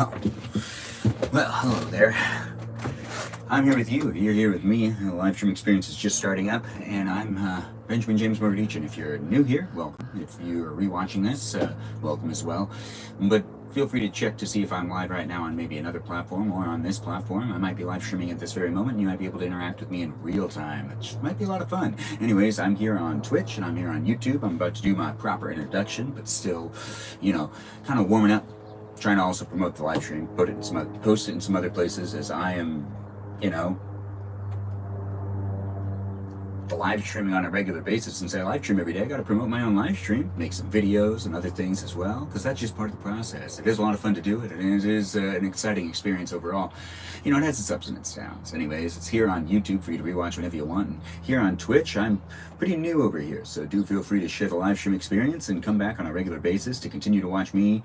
Well, hello there. I'm here with you. You're here with me. The live stream experience is just starting up, and I'm Benjamin James Magrdichian. If you're new here, welcome. If you're rewatching this, welcome as well. But feel free to check to see if I'm live right now on maybe another platform or on this platform. I might be live streaming at this very moment, and you might be able to interact with me in real time, which might be a lot of fun. Anyways, I'm here on Twitch, and I'm here on YouTube. I'm about to do my proper introduction, but still, kind of warming up. Trying to also promote the live stream, post it in some other places, as I am, live streaming on a regular basis. Since I live stream every day, I got to promote my own live stream, make some videos and other things as well, because that's just part of the process. It is a lot of fun to do it, and it is an exciting experience overall. It has its ups and its downs. Anyways, it's here on YouTube for you to rewatch whenever you want, and here on Twitch, I'm pretty new over here, so do feel free to share the live stream experience and come back on a regular basis to continue to watch me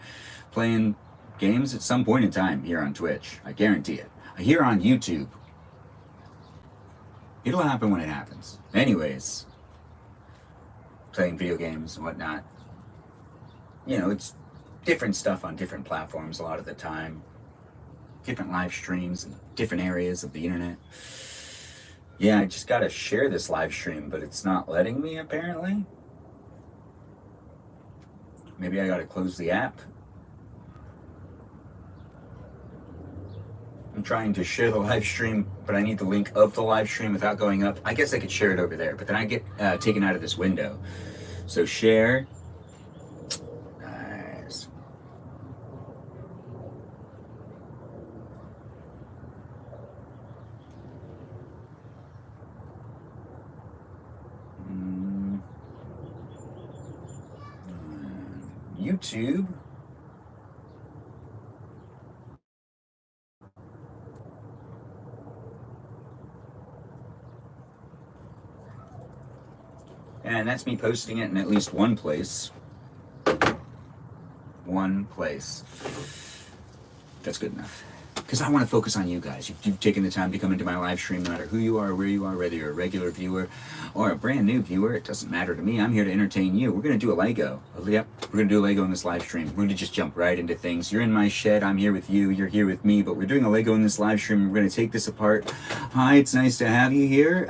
playing games at some point in time here on Twitch. I guarantee it. Here on YouTube, it'll happen when it happens. Anyways, playing video games and whatnot. It's different stuff on different platforms a lot of the time. Different live streams in different areas of the internet. Yeah, I just gotta share this live stream, but it's not letting me apparently. Maybe I gotta close the app. I'm trying to share the live stream, but I need the link of the live stream without going up. I guess I could share it over there, but then I get taken out of this window. So share. Nice. YouTube. And that's me posting it in at least one place. One place. That's good enough. Because I want to focus on you guys. You've taken the time to come into my live stream, no matter who you are, where you are, whether you're a regular viewer or a brand new viewer, it doesn't matter to me. I'm here to entertain you. We're going to do a Lego. Yep, we're going to do a Lego in this live stream. We're going to just jump right into things. You're in my shed, I'm here with you, you're here with me, but we're doing a Lego in this live stream. We're going to take this apart. Hi, it's nice to have you here.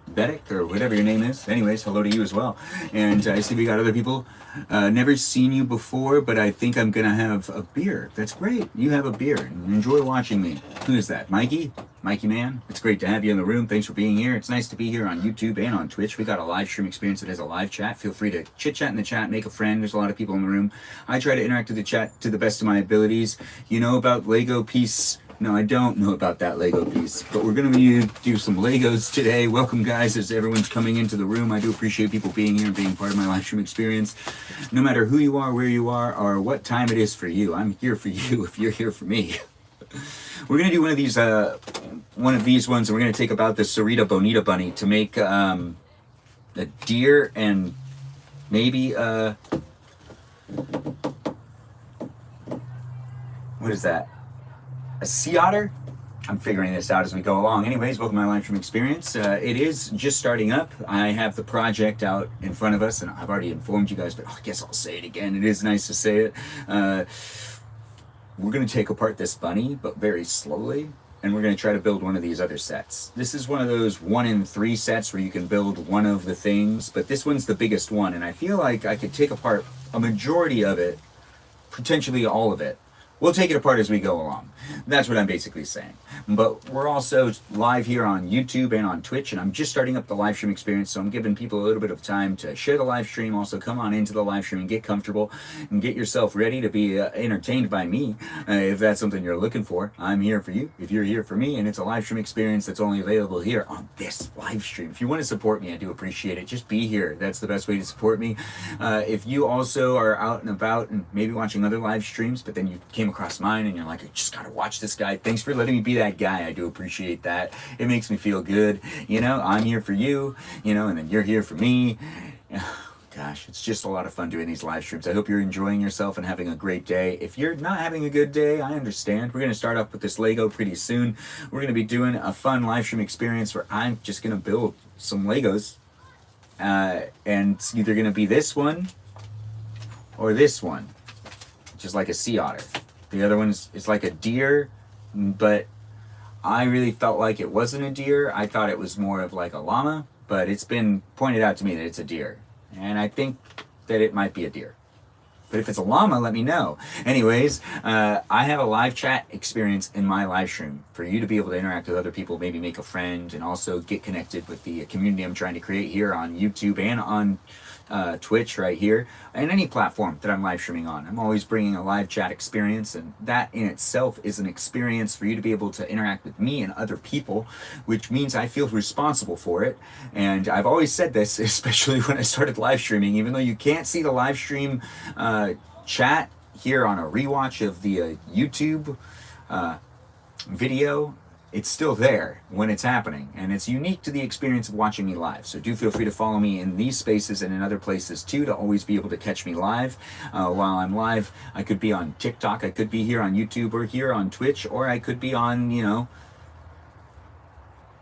Betic, or whatever your name is. Anyways, hello to you as well. And I see we got other people. Never seen you before, but I think I'm gonna have a beer. That's great. You have a beer. Enjoy watching me. Who is that? Mikey? Mikey man? It's great to have you in the room. Thanks for being here. It's nice to be here on YouTube and on Twitch. We got a live stream experience that has a live chat. Feel free to chit chat in the chat, make a friend. There's a lot of people in the room. I try to interact with the chat to the best of my abilities. You know about Lego piece? No, I don't know about that Lego piece, but we're going to do some Legos today. Welcome, guys, as everyone's coming into the room. I do appreciate people being here and being part of my live stream experience. No matter who you are, where you are, or what time it is for you, I'm here for you if you're here for me. We're going to do one of these ones, and we're going to take about the Sarita Bonita Bunny to make a deer and maybe, what is that? A sea otter? I'm figuring this out as we go along. Anyways, welcome to my live stream experience. It is just starting up. I have the project out in front of us, and I've already informed you guys, but I guess I'll say it again. It is nice to say it. We're going to take apart this bunny, but very slowly, and we're going to try to build one of these other sets. This is one of those 1 in 3 sets where you can build one of the things, but this one's the biggest one, and I feel like I could take apart a majority of it, potentially all of it. We'll take it apart as we go along. That's what I'm basically saying. But we're also live here on YouTube and on Twitch, and I'm just starting up the live stream experience, so I'm giving people a little bit of time to share the live stream. Also, come on into the live stream and get comfortable and get yourself ready to be entertained by me. If that's something you're looking for, I'm here for you. If you're here for me, and it's a live stream experience that's only available here on this live stream. If you want to support me, I do appreciate it. Just be here. That's the best way to support me. If you also are out and about and maybe watching other live streams, but then you came across mine and you're like, I just gotta watch this guy. Thanks for letting me be that guy. I do appreciate that. It makes me feel good. I'm here for you, and then you're here for me. Gosh, it's just a lot of fun doing these live streams. I hope you're enjoying yourself and having a great day. If you're not having a good day, I understand. We're going to start off with this Lego pretty soon. We're going to be doing a fun live stream experience where I'm just going to build some Legos. And it's either going to be this one or this one, which is like a sea otter. The other one is like a deer, but I really felt like it wasn't a deer. I thought it was more of like a llama, but it's been pointed out to me that it's a deer. And I think that it might be a deer. But if it's a llama, let me know. Anyways, I have a live chat experience in my live stream for you to be able to interact with other people, maybe make a friend, and also get connected with the community I'm trying to create here on YouTube and on Twitch right here, and any platform that I'm live streaming on. I'm always bringing a live chat experience, and that in itself is an experience for you to be able to interact with me and other people, which means I feel responsible for it. And I've always said this, especially when I started live streaming, even though you can't see the live stream chat here on a rewatch of the YouTube video, it's still there when it's happening, and it's unique to the experience of watching me live. So do feel free to follow me in these spaces and in other places too, to always be able to catch me live. While I'm live, I could be on TikTok, I could be here on YouTube, or here on Twitch, or I could be on, you know,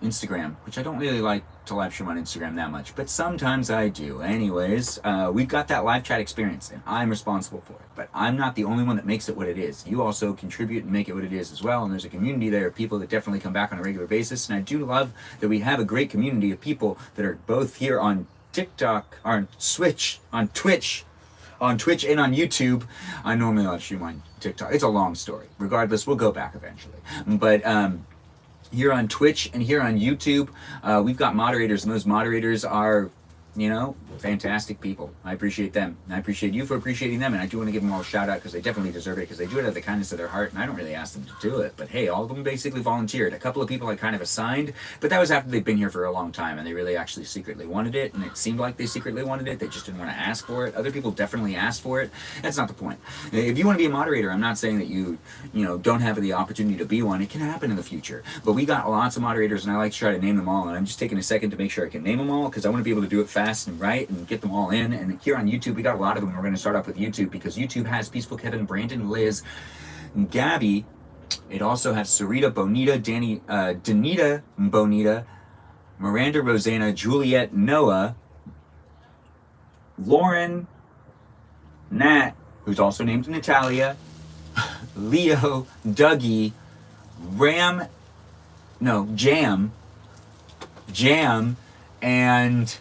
Instagram, which I don't really like to live stream on Instagram that much, but sometimes I do. Anyways, we've got that live chat experience, and I'm responsible for it. But I'm not the only one that makes it what it is. You also contribute and make it what it is as well, and there's a community there of people that definitely come back on a regular basis, and I do love that we have a great community of people that are both here on TikTok, on Twitch, on Twitch and on YouTube. I normally live stream on TikTok. It's a long story. Regardless, we'll go back eventually. But here on Twitch and here on YouTube, we've got moderators, and those moderators are, you know, fantastic people. I appreciate them, and I appreciate you for appreciating them, and I do want to give them all a shout out because they definitely deserve it, because they do it out of the kindness of their heart, and I don't really ask them to do it, but hey, all of them basically volunteered. A couple of people I kind of assigned, but that was after they've been here for a long time, and they really actually secretly wanted it, and it seemed like they secretly wanted it. They just didn't want to ask for it. Other people definitely asked for it. That's not the point. If you want to be a moderator, I'm not saying that you know, don't have the opportunity to be one. It can happen in the future, but we got lots of moderators, and I like to try to name them all, and I'm just taking a second to make sure I can name them all, because I want to be able to do it fast and right and get them all in. And here on YouTube, we got a lot of them. We're going to start off with YouTube, because YouTube has Peaceful Kevin, Brandon, Liz, Gabby. It also has Sarita, Bonita, Danita, Bonita, Miranda, Rosanna, Juliet, Noah, Lauren, Nat, who's also named Natalia, Leo, Dougie, Jam, and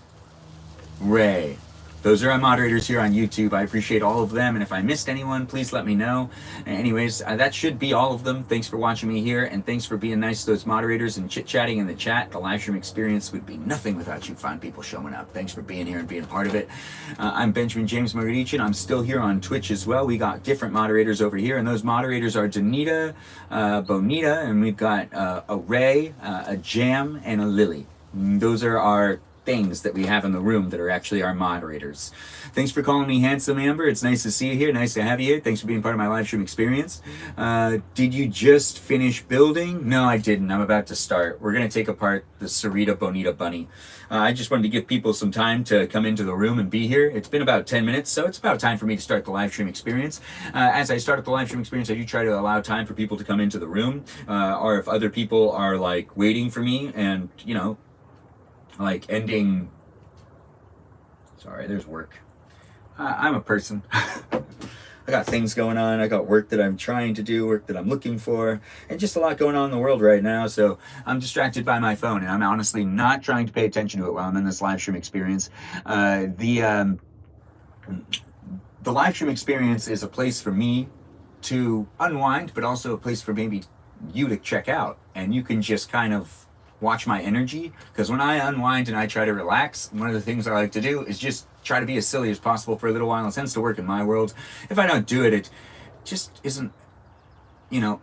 Ray. Those are our moderators here on YouTube. I appreciate all of them, and if I missed anyone, please let me know. Anyways, that should be all of them. Thanks for watching me here, and thanks for being nice to those moderators and chit-chatting in the chat. The live stream experience would be nothing without you fine people showing up. Thanks for being here and being a part of it. I'm Benjamin James Magrdichian. I'm still here on Twitch as well. We got different moderators over here, and those moderators are Danita, Bonita, and we've got a Ray, a Jam, and a Lily. Those are our things that we have in the room that are actually our moderators. Thanks for calling me Handsome Amber. It's nice to see you here. Nice to have you here. Thanks for being part of my live stream experience. Did you just finish building? No, I didn't. I'm about to start. We're going to take apart the Sarita Bonita bunny. I just wanted to give people some time to come into the room and be here. It's been about 10 minutes, so it's about time for me to start the live stream experience. As I start up the live stream experience, I do try to allow time for people to come into the room, or if other people are like waiting for me and, you know, like ending. Sorry, there's work. I'm a person. I got things going on. I got work that I'm trying to do, work that I'm looking for, and just a lot going on in the world right now. So I'm distracted by my phone, and I'm honestly not trying to pay attention to it while I'm in this live stream experience. The live stream experience is a place for me to unwind, but also a place for maybe you to check out, and you can just kind of watch my energy, because when I unwind and I try to relax, one of the things I like to do is just try to be as silly as possible for a little while. It tends to work in my world. If I don't do it, it just isn't, you know,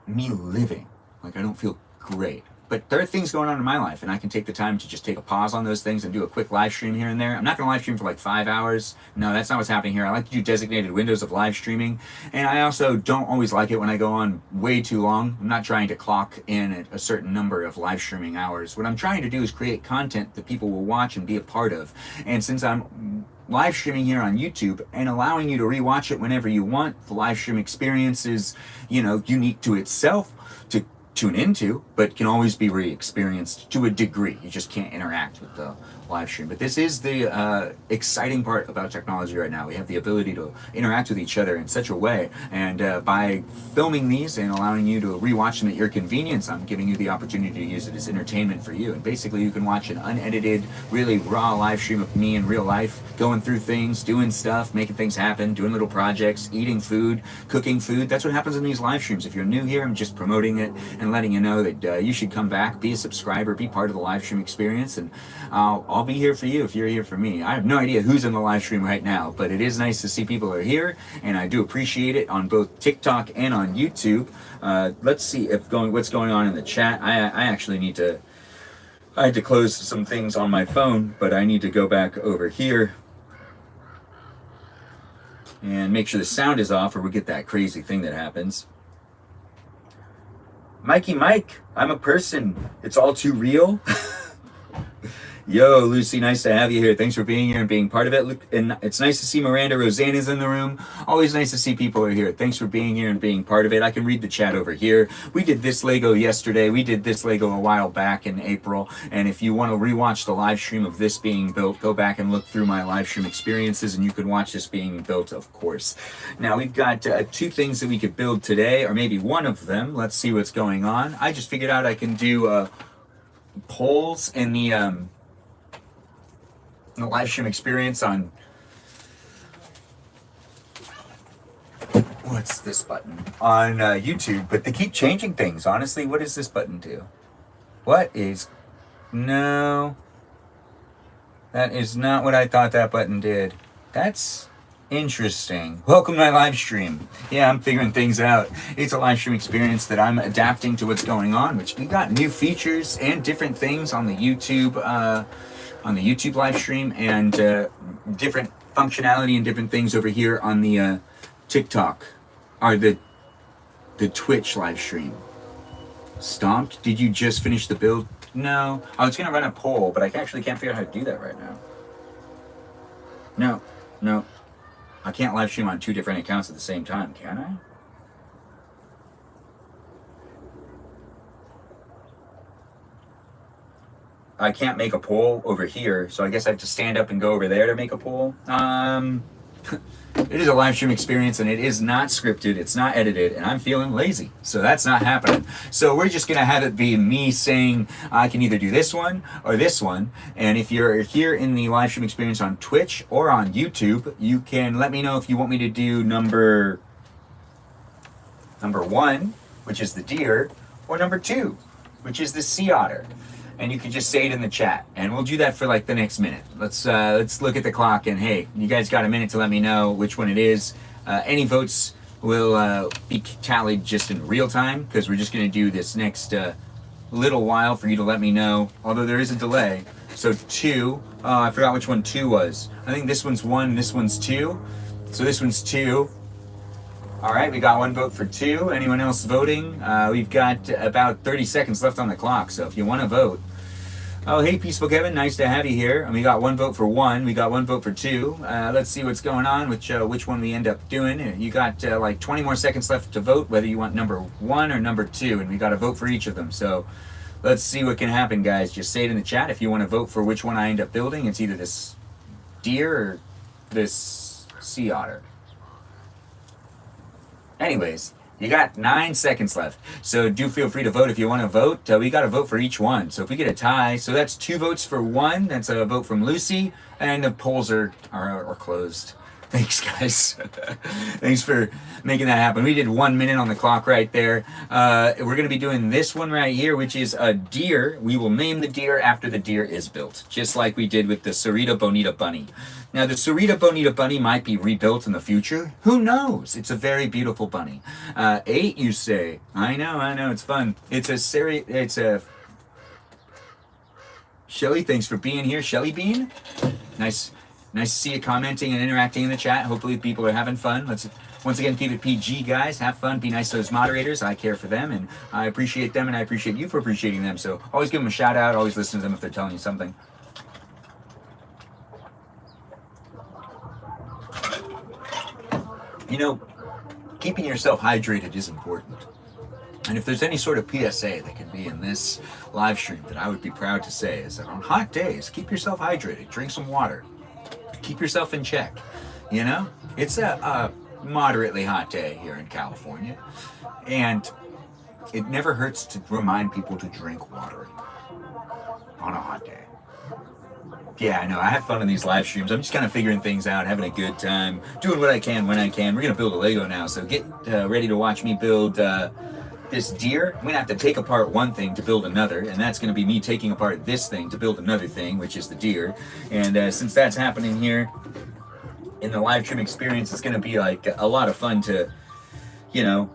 me living. Like, I don't feel great. But there are things going on in my life, and I can take the time to just take a pause on those things and do a quick live stream here and there. I'm not going to live stream for like 5 hours. No, that's not what's happening here. I like to do designated windows of live streaming, and I also don't always like it when I go on way too long. I'm not trying to clock in at a certain number of live streaming hours. What I'm trying to do is create content that people will watch and be a part of. And since I'm live streaming here on YouTube and allowing you to rewatch it whenever you want, the live stream experience is, you know, unique to itself to tune into, but can always be re-experienced to a degree. You just can't interact with the live stream. But this is the exciting part about technology right now. We have the ability to interact with each other in such a way, and by filming these and allowing you to rewatch them at your convenience, I'm giving you the opportunity to use it as entertainment for you. And basically you can watch an unedited, really raw live stream of me in real life, going through things, doing stuff, making things happen, doing little projects, eating food, cooking food. That's what happens in these live streams. If you're new here, I'm just promoting it and letting you know that you should come back, be a subscriber, be part of the live stream experience, and I'll be here for you if you're here for me. I have no idea who's in the live stream right now, but it is nice to see people are here, and I do appreciate it on both TikTok and on YouTube. Let's see what's going on in the chat. I actually need to. I had to close some things on my phone, but I need to go back over here and make sure the sound is off, or we get that crazy thing that happens. Mikey Mike, I'm a person. It's all too real. Yo, Lucy, nice to have you here. Thanks for being here and being part of it. And it's nice to see Miranda Rosanna's in the room. Always nice to see people are here. Thanks for being here and being part of it. I can read the chat over here. We did this Lego yesterday. We did this Lego a while back in April. And if you want to rewatch the live stream of this being built, go back and look through my live stream experiences, and you can watch this being built, of course. Now, we've got two things that we could build today, or maybe one of them. Let's see what's going on. I just figured out I can do polls in the live stream experience on, what's this button, on YouTube, but they keep changing things. Honestly, what does this button do? No, that is not what I thought that button did. That's interesting. Welcome to my live stream. Yeah, I'm figuring things out. It's a live stream experience that I'm adapting to what's going on, which we got new features and different things on the YouTube live stream, and different functionality and different things over here on the TikTok, or the Twitch live stream. Stomped? Did you just finish the build? No. I was going to run a poll, but I actually can't figure out how to do that right now. No. I can't live stream on two different accounts at the same time, can I? I can't make a poll over here, so I guess I have to stand up and go over there to make a poll. It is a live stream experience, and it is not scripted, it's not edited, and I'm feeling lazy, so that's not happening. So we're just gonna have it be me saying I can either do this one or this one, and if you're here in the live stream experience on Twitch or on YouTube, you can let me know if you want me to do number 1, which is the deer, or number 2, which is the sea otter. And you can just say it in the chat, and we'll do that for like the next minute. Let's look at the clock, and hey, you guys got a minute to let me know which one it is. Any votes will be tallied just in real time, because we're just going to do this next little while for you to let me know, although there is a delay. So 2, I forgot which one 2 was. I think this one's 1, this one's 2. So this one's 2. All right, we got one vote for 2. Anyone else voting? We've got about 30 seconds left on the clock, so if you want to vote. Oh, hey, Peaceful Kevin, nice to have you here. And we got one vote for 1. We got one vote for 2. Let's see what's going on, which one we end up doing. You got like 20 more seconds left to vote, whether you want number 1 or number 2, and we got to vote for each of them. So let's see what can happen, guys. Just say it in the chat if you want to vote for which one I end up building. It's either this deer or this sea otter. Anyways, you got 9 seconds left, so do feel free to vote if you want to vote. We got to vote for each one, so if we get a tie, so that's 2 votes for 1, that's a vote from Lucy, and the polls are closed. Thanks, guys. Thanks for making that happen. We did 1 minute on the clock right there. We're going to be doing this one right here, which is a deer. We will name the deer after the deer is built, just like we did with the Sarita Bonita Bunny. Now, the Sarita Bonita Bunny might be rebuilt in the future. Who knows? It's a very beautiful bunny. 8, you say? I know, it's fun. It's a Shelly, thanks for being here. Shelly Bean? Nice to see you commenting and interacting in the chat. Hopefully people are having fun. Let's once again keep it PG, guys. Have fun. Be nice to those moderators. I care for them, and I appreciate them, and I appreciate you for appreciating them. So always give them a shout out. Always listen to them if they're telling you something. You know, keeping yourself hydrated is important. And if there's any sort of PSA that can be in this live stream that I would be proud to say is that on hot days, keep yourself hydrated, drink some water, keep yourself in check. You know, it's a moderately hot day here in California, and it never hurts to remind people to drink water on a hot day. Yeah, I know. I have fun in these live streams. I'm just kind of figuring things out, having a good time, doing what I can when I can. We're going to build a Lego now, so get ready to watch me build this deer. I'm going to have to take apart one thing to build another, and that's going to be me taking apart this thing to build another thing, which is the deer. And since that's happening here in the live stream experience, it's going to be like a lot of fun to, you know,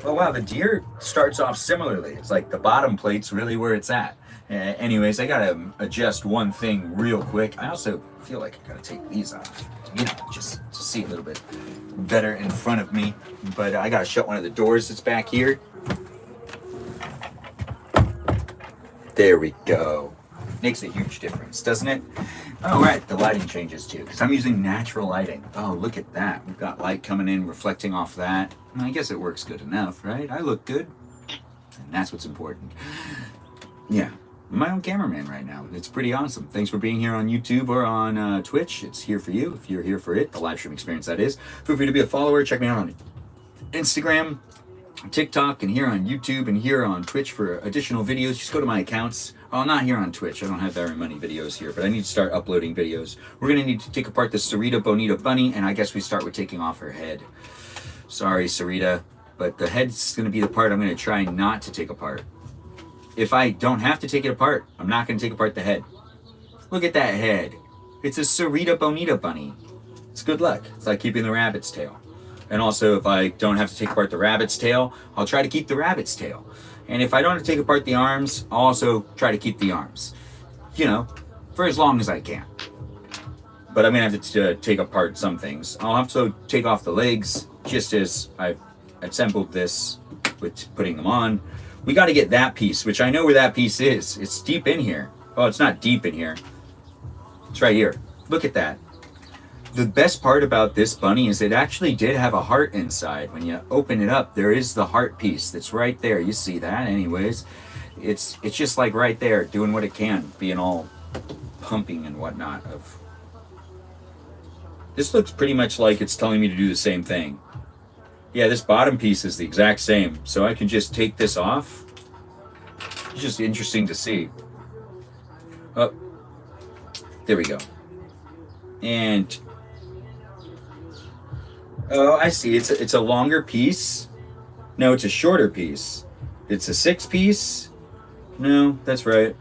oh wow, the deer starts off similarly. It's like the bottom plate's really where it's at. Anyways, I gotta adjust one thing real quick. I also feel like I gotta take these off, you know, just to see a little bit better in front of me. But I gotta shut one of the doors that's back here. There we go. Makes a huge difference, doesn't it? Oh, right, the lighting changes too, because I'm using natural lighting. Oh, look at that. We've got light coming in, reflecting off that. I guess it works good enough, right? I look good, and that's what's important. Yeah. I'm my own cameraman right now. It's pretty awesome. Thanks for being here on YouTube or on Twitch. It's here for you if you're here for it, the live stream experience that is. Feel free to be a follower. Check me out on Instagram, TikTok, and here on YouTube and here on Twitch for additional videos. Just go to my accounts. Oh, not here on Twitch. I don't have very many videos here, but I need to start uploading videos. We're going to need to take apart the Sarita Bonita bunny, and I guess we start with taking off her head. Sorry, Sarita, but the head's going to be the part I'm going to try not to take apart. If I don't have to take it apart, I'm not going to take apart the head. Look at that head. It's a Sarita Bonita bunny. It's good luck. It's like keeping the rabbit's tail. And also, if I don't have to take apart the rabbit's tail, I'll try to keep the rabbit's tail. And if I don't have to take apart the arms, I'll also try to keep the arms. You know, for as long as I can. But I'm going to have to take apart some things. I'll also take off the legs, just as I've assembled this with putting them on. We got to get that piece, which I know where that piece is. It's deep in here. Oh, it's not deep in here. It's right here. Look at that. The best part about this bunny is it actually did have a heart inside. When you open it up, there is the heart piece that's right there. You see that anyways. It's just like right there, doing what it can, being all pumping and whatnot. This looks pretty much like it's telling me to do the same thing. Yeah, this bottom piece is the exact same, so I can just take this off. It's just interesting to see. Oh, there we go. And oh, I see. It's a longer piece. No, it's a shorter piece. It's a 6-piece. No, that's right.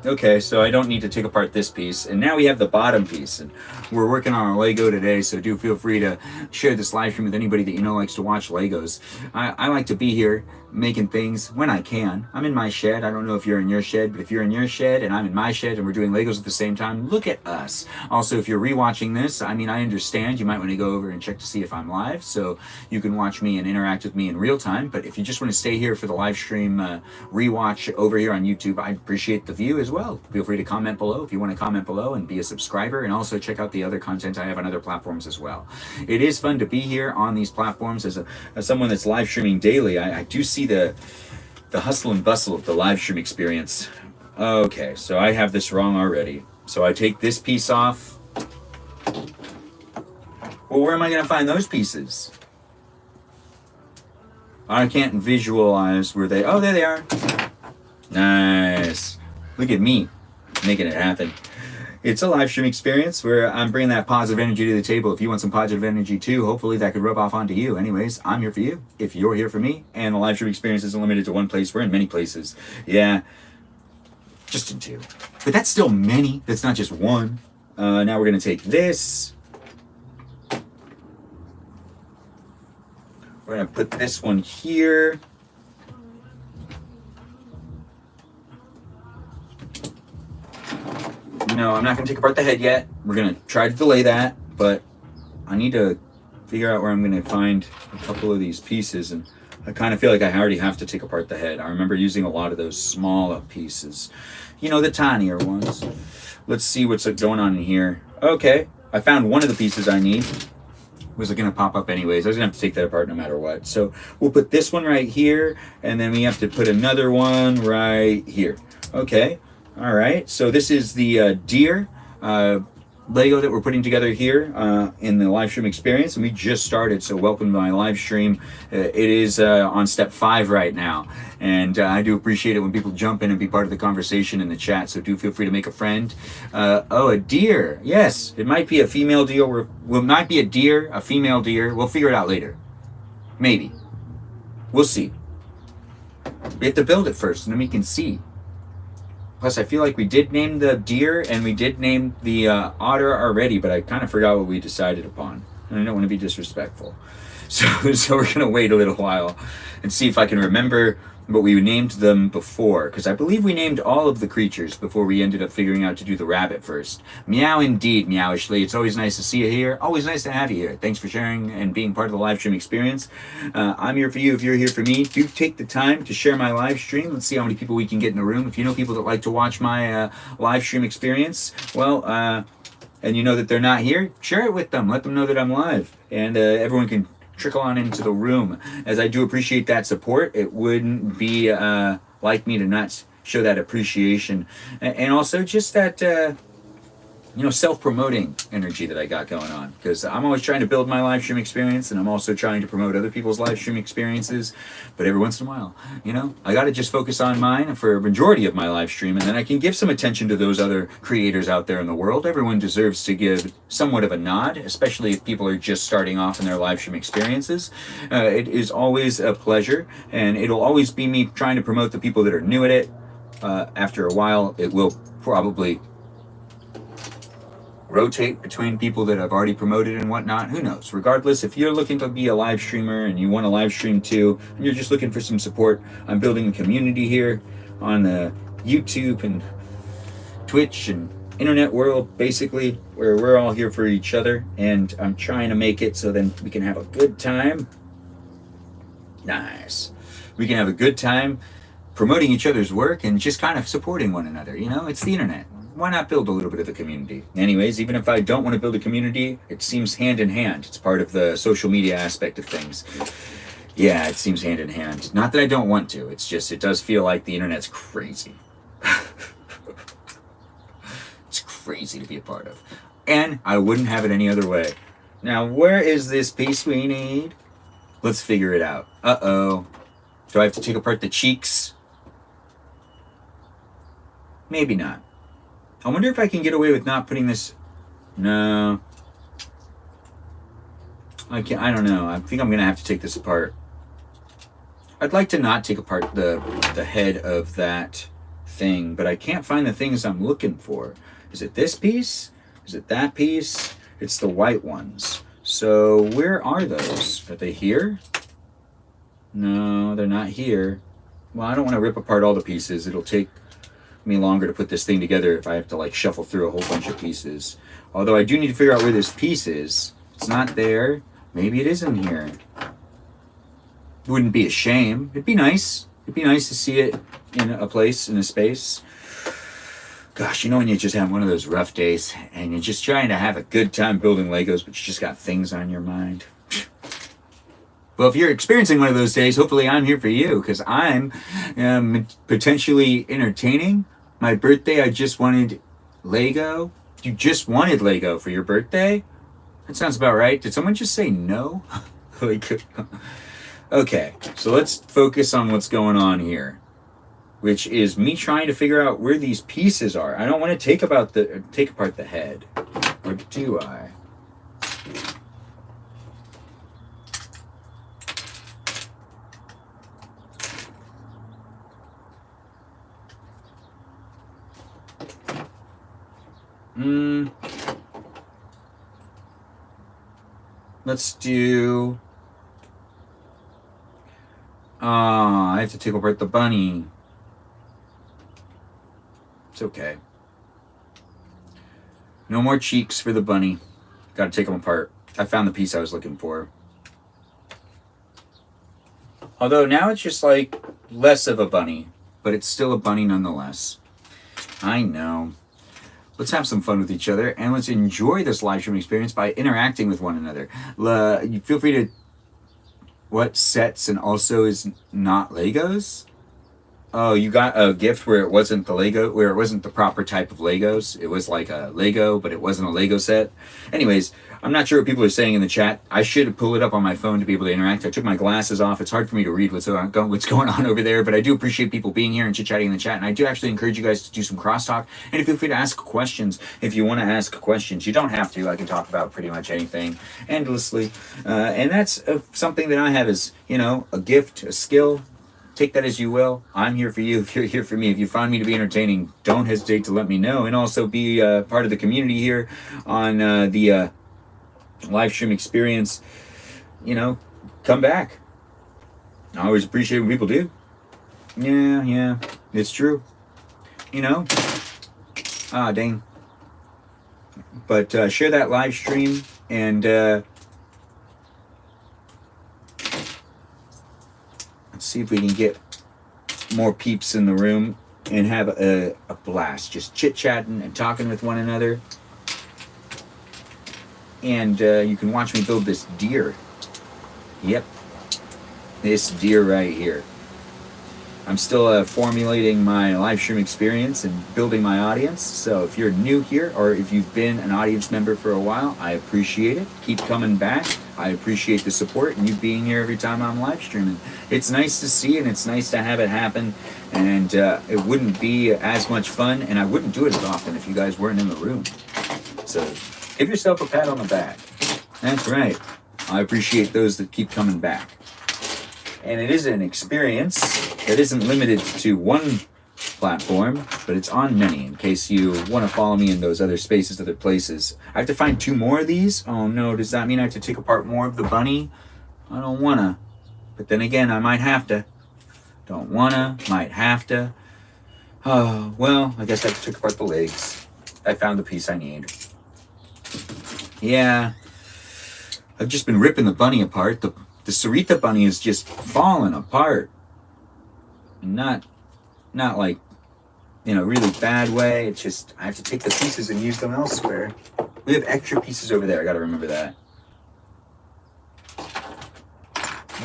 Okay, so I don't need to take apart this piece. And now we have the bottom piece. And we're working on our Lego today, so do feel free to share this live stream with anybody that you know likes to watch Legos. I like to be here making things when I can. I'm in my shed. I don't know if you're in your shed, but if you're in your shed and I'm in my shed and we're doing Legos at the same time, look at us. Also, if you're rewatching this, I mean, I understand you might want to go over and check to see if I'm live, so you can watch me and interact with me in real time. But if you just want to stay here for the live stream rewatch over here on YouTube, I appreciate the view as well. Feel free to comment below if you want to comment below and be a subscriber, and also check out the other content I have on other platforms as well. It is fun to be here on these platforms as someone that's live streaming daily. I do see the hustle and bustle of the live stream experience. Okay, so I have this wrong already. So I take this piece off. Well, where am I going to find those pieces? I can't visualize where they... Oh, there they are. Nice. Look at me making it happen. It's a live stream experience where I'm bringing that positive energy to the table. If you want some positive energy too, hopefully that could rub off onto you. Anyways, I'm here for you if you're here for me. And the live stream experience isn't limited to one place. We're in many places. Yeah, just in 2. But that's still many. That's not just one. Now we're going to take this. We're going to put this one here. No, I'm not going to take apart the head yet. We're going to try to delay that, but I need to figure out where I'm going to find a couple of these pieces, and I kind of feel like I already have to take apart the head. I remember using a lot of those smaller pieces. You know, the tinier ones. Let's see what's going on in here. Okay, I found one of the pieces I need. was going to pop up anyways. I was going to have to take that apart no matter what. So we'll put this one right here, and then we have to put another one right here. Okay, all right. So this is the deer Lego that we're putting together here in the live stream experience, and we just started, so welcome to my live stream. It is on step 5 right now, and I do appreciate it when people jump in and be part of the conversation in the chat, so do feel free to make a friend. Oh, a deer. Yes, it might be a female deer. Well, it might be a deer, a female deer. We'll figure it out later. Maybe. We'll see. We have to build it first, and then we can see. Plus, I feel like we did name the deer and we did name the otter already, but I kind of forgot what we decided upon. And I don't want to be disrespectful. So we're going to wait a little while and see if I can remember what we named them before. Because I believe we named all of the creatures before we ended up figuring out to do the rabbit first. Meow indeed, Meowishly. It's always nice to see you here. Always nice to have you here. Thanks for sharing and being part of the live stream experience. I'm here for you if you're here for me. Do take the time to share my live stream. Let's see how many people we can get in the room. If you know people that like to watch my live stream experience, well, and you know that they're not here, share it with them. Let them know that I'm live. And everyone can trickle on into the room, as I do appreciate that support. It wouldn't be like me to not show that appreciation, and also just that self-promoting energy that I got going on, because I'm always trying to build my live stream experience, and I'm also trying to promote other people's live stream experiences. But every once in a while, I got to just focus on mine for a majority of my live stream, and then I can give some attention to those other creators out there in the world. Everyone deserves to give somewhat of a nod, especially if people are just starting off in their live stream experiences. It is always a pleasure, and it'll always be me trying to promote the people that are new at it. After a while, it will probably rotate between people that I've already promoted and whatnot. Who knows? Regardless, if you're looking to be a live streamer and you want to live stream too, and you're just looking for some support, I'm building a community here on the YouTube and Twitch and internet world, basically, where we're all here for each other, and I'm trying to make it so then we can have a good time. Nice. We can have a good time promoting each other's work and just kind of supporting one another. It's the internet. Why not build a little bit of a community? Anyways, even if I don't want to build a community, it seems hand in hand. It's part of the social media aspect of things. Yeah, it seems hand in hand. Not that I don't want to. It's just, it does feel like the internet's crazy. It's crazy to be a part of. And I wouldn't have it any other way. Now, where is this piece we need? Let's figure it out. Uh-oh. Do I have to take apart the cheeks? Maybe not. I wonder if I can get away with not putting this. No. I don't know. I think I'm going to have to take this apart. I'd like to not take apart the head of that thing, but I can't find the things I'm looking for. Is it this piece? Is it that piece? It's the white ones. So where are those? Are they here? No, they're not here. Well, I don't want to rip apart all the pieces. It'll take me longer to put this thing together if I have to shuffle through a whole bunch of pieces. Although I do need to figure out where this piece is. It's not there. Maybe it is in here. It wouldn't be a shame. It'd be nice. It'd be nice to see it in a place, in a space. Gosh, when you just have one of those rough days and you're just trying to have a good time building Legos, but you just got things on your mind. Well, if you're experiencing one of those days, hopefully I'm here for you, because I'm potentially entertaining. My birthday, I just wanted Lego. You just wanted Lego for your birthday? That sounds about right. Did someone just say no? Okay, so let's focus on what's going on here, which is me trying to figure out where these pieces are. I don't want to take apart the head. Or do I? Let's do... I have to take apart the bunny. It's okay. No more cheeks for the bunny. Gotta take them apart. I found the piece I was looking for. Although now it's just less of a bunny, but it's still a bunny nonetheless. I know. let's have some fun with each other, and let's enjoy this live stream experience by interacting with one another. You feel free to, what sets and also is not Legos? Oh, you got a gift where it wasn't the Lego, where it wasn't the proper type of Legos. It was like a Lego, but it wasn't a Lego set. Anyways, I'm not sure what people are saying in the chat. I should pull it up on my phone to be able to interact. I took my glasses off. It's hard for me to read what's going on over there, but I do appreciate people being here and chit-chatting in the chat. And I do actually encourage you guys to do some crosstalk. And feel free to ask questions if you want to ask questions. You don't have to. I can talk about pretty much anything endlessly. And that's something that I have as, a gift, a skill. Take that as you will. I'm here for you if you're here for me. If you find me to be entertaining, don't hesitate to let me know. And also be part of the community here on the live stream experience. Come back. I always appreciate when people do. Yeah, it's true. Dang. But share that live stream and let's see if we can get more peeps in the room and have a blast. Just chit-chatting and talking with one another. And you can watch me build this deer. Yep. This deer right here. I'm still formulating my live stream experience and building my audience. So if you're new here or if you've been an audience member for a while, I appreciate it. Keep coming back. I appreciate the support and you being here every time I'm live streaming. It's nice to see and it's nice to have it happen. And it wouldn't be as much fun and I wouldn't do it as often if you guys weren't in the room. So give yourself a pat on the back. That's right. I appreciate those that keep coming back. And it is an experience that isn't limited to one platform, but it's on many, in case you want to follow me in those other spaces, other places. I have to find 2 more of these? Oh no, does that mean I have to take apart more of the bunny? I don't wanna. But then again, I might have to. Don't wanna, might have to. Oh, well, I guess I have to take apart the legs. I found the piece I need. Yeah. I've just been ripping the bunny apart. The Sarita bunny is just falling apart. Not like, really bad way. It's just, I have to take the pieces and use them elsewhere. We have extra pieces over there. I gotta remember that.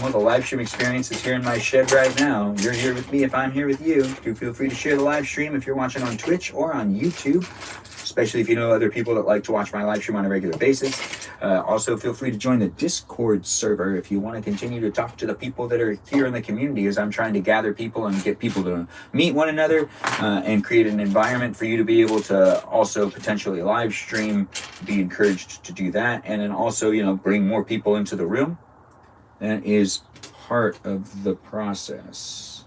Well, the live stream experience is here in my shed right now. You're here with me if I'm here with you. Do feel free to share the live stream if you're watching on Twitch or on YouTube. Especially if you know other people that like to watch my live stream on a regular basis. Also, feel free to join the Discord server if you want to continue to talk to the people that are here in the community as I'm trying to gather people and get people to meet one another and create an environment for you to be able to also potentially live stream, be encouraged to do that. And then also, bring more people into the room. That is part of the process.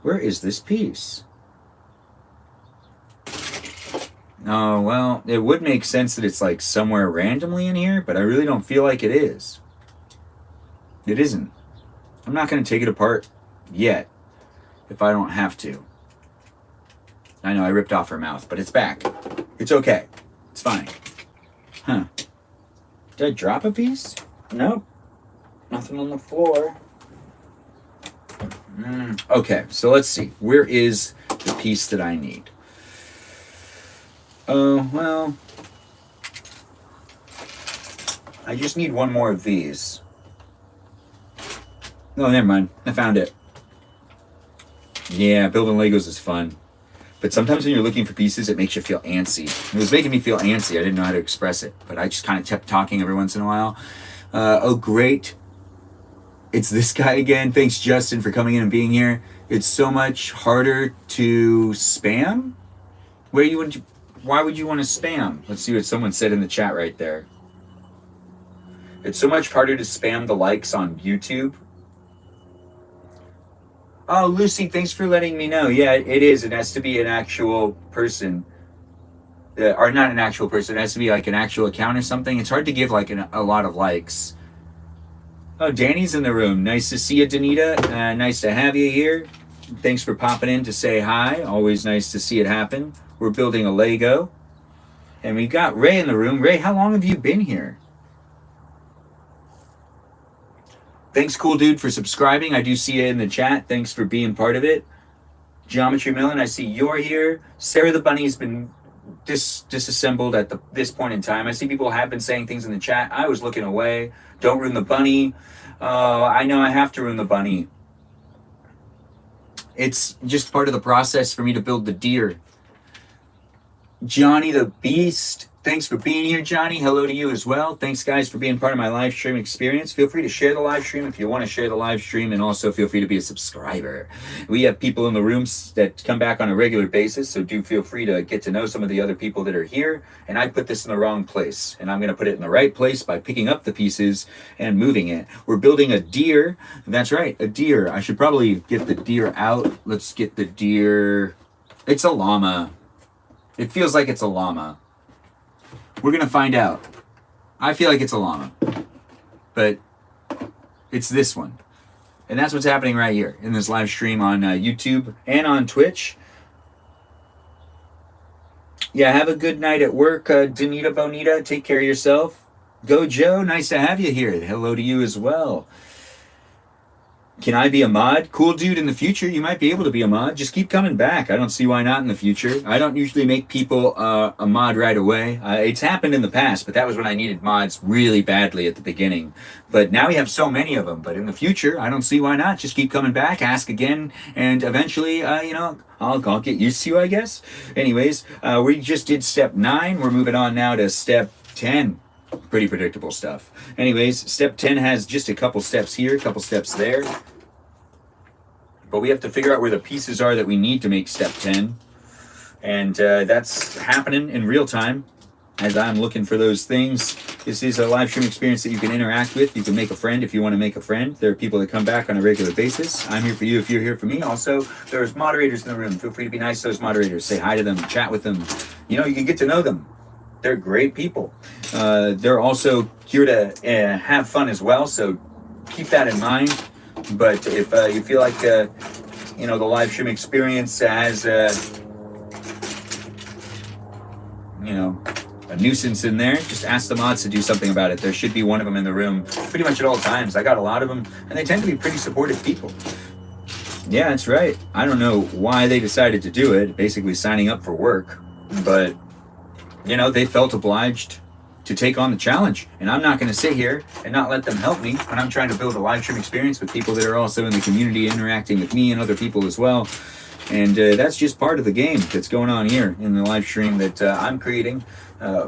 Where is this piece? Oh, well, it would make sense that it's like somewhere randomly in here, but I really don't feel like it is. It isn't. I'm not going to take it apart yet if I don't have to. I know I ripped off her mouth, but it's back. It's okay. It's fine. Huh. Did I drop a piece? Nope. Nothing on the floor. Okay, so let's see. Where is the piece that I need? Oh, well, I just need 1 more of these. Oh, never mind. I found it. Yeah, building Legos is fun. But sometimes when you're looking for pieces, it makes you feel antsy. It was making me feel antsy. I didn't know how to express it. But I just kind of kept talking every once in a while. Oh, great. It's this guy again. Thanks, Justin, for coming in and being here. It's so much harder to spam. Why would you want to spam? Let's see what someone said in the chat right there. It's so much harder to spam the likes on YouTube. Oh, Lucy, thanks for letting me know. Yeah, it is. It has to be an actual person. Or not an actual person. It has to be like an actual account or something. It's hard to give like a lot of likes. Oh, Danny's in the room. Nice to see you, Danita. Nice to have you here. Thanks for popping in to say hi. Always nice to see it happen. We're building a Lego. And we got Ray in the room. Ray, how long have you been here? Thanks, cool dude, for subscribing. I do see you in the chat. Thanks for being part of it. Geometry Millen, I see you're here. Sarah the Bunny's been disassembled at this point in time. I see people have been saying things in the chat. I was looking away. Don't ruin the bunny. I know I have to ruin the bunny. It's just part of the process for me to build the deer. Johnny the Beast, thanks for being here, Johnny. Hello to you as well. Thanks, guys, for being part of my live stream experience. Feel free to share the live stream if you want to share the live stream, and also feel free to be a subscriber. We have people in the rooms that come back on a regular basis, so do feel free to get to know some of the other people that are here. And I put this in the wrong place, and I'm going to put it in the right place by picking up the pieces and moving it. We're building a deer. That's right, a deer. I should probably get the deer out. Let's get the deer. It's a llama. It feels like it's a llama. We're going to find out. I feel like it's a llama. But it's this one. And that's what's happening right here in this live stream on YouTube and on Twitch. Yeah, have a good night at work, Danita Bonita. Take care of yourself. Go, Joe. Nice to have you here. Hello to you as well. Can I be a mod? Cool dude, in the future, you might be able to be a mod. Just keep coming back. I don't see why not in the future. I don't usually make people a mod right away. It's happened in the past, but that was when I needed mods really badly at the beginning. But now we have so many of them. But in the future, I don't see why not. Just keep coming back, ask again, and eventually, I'll get used to you, I guess. Anyways, we just did step 9. We're moving on now to step 10. Pretty predictable stuff. Anyways, step 10 has just a couple steps here, a couple steps there. But we have to figure out where the pieces are that we need to make step 10. And that's happening in real time as I'm looking for those things. This is a live stream experience that you can interact with. You can make a friend if you want to make a friend. There are people that come back on a regular basis. I'm here for you if you're here for me. Also, there's moderators in the room. Feel free to be nice to those moderators. Say hi to them, chat with them. You can get to know them. They're great people. They're also here to have fun as well, so keep that in mind. But if you feel like, the live stream experience has, a nuisance in there, just ask the mods to do something about it. There should be one of them in the room pretty much at all times. I got a lot of them, and they tend to be pretty supportive people. Yeah, that's right. I don't know why they decided to do it, basically signing up for work, but, they felt obliged to take on the challenge. And I'm not going to sit here and not let them help me when I'm trying to build a live stream experience with people that are also in the community interacting with me and other people as well. And that's just part of the game that's going on here in the live stream that I'm creating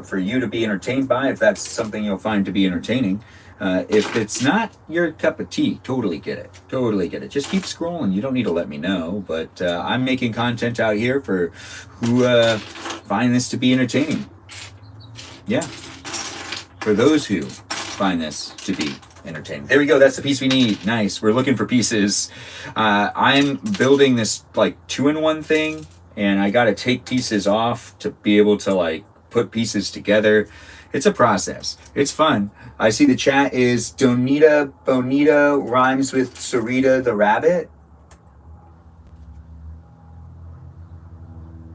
for you to be entertained by, if that's something you'll find to be entertaining. If it's not your cup of tea, totally get it. Totally get it. Just keep scrolling. You don't need to let me know. But I'm making content out here for who find this to be entertaining. Yeah. For those who find this to be entertaining. There we go. That's the piece we need. Nice. We're looking for pieces. I'm building this like 2-in-1 thing, and I got to take pieces off to be able to put pieces together. It's a process. It's fun. I see the chat is Donita Bonita rhymes with Sarita the rabbit.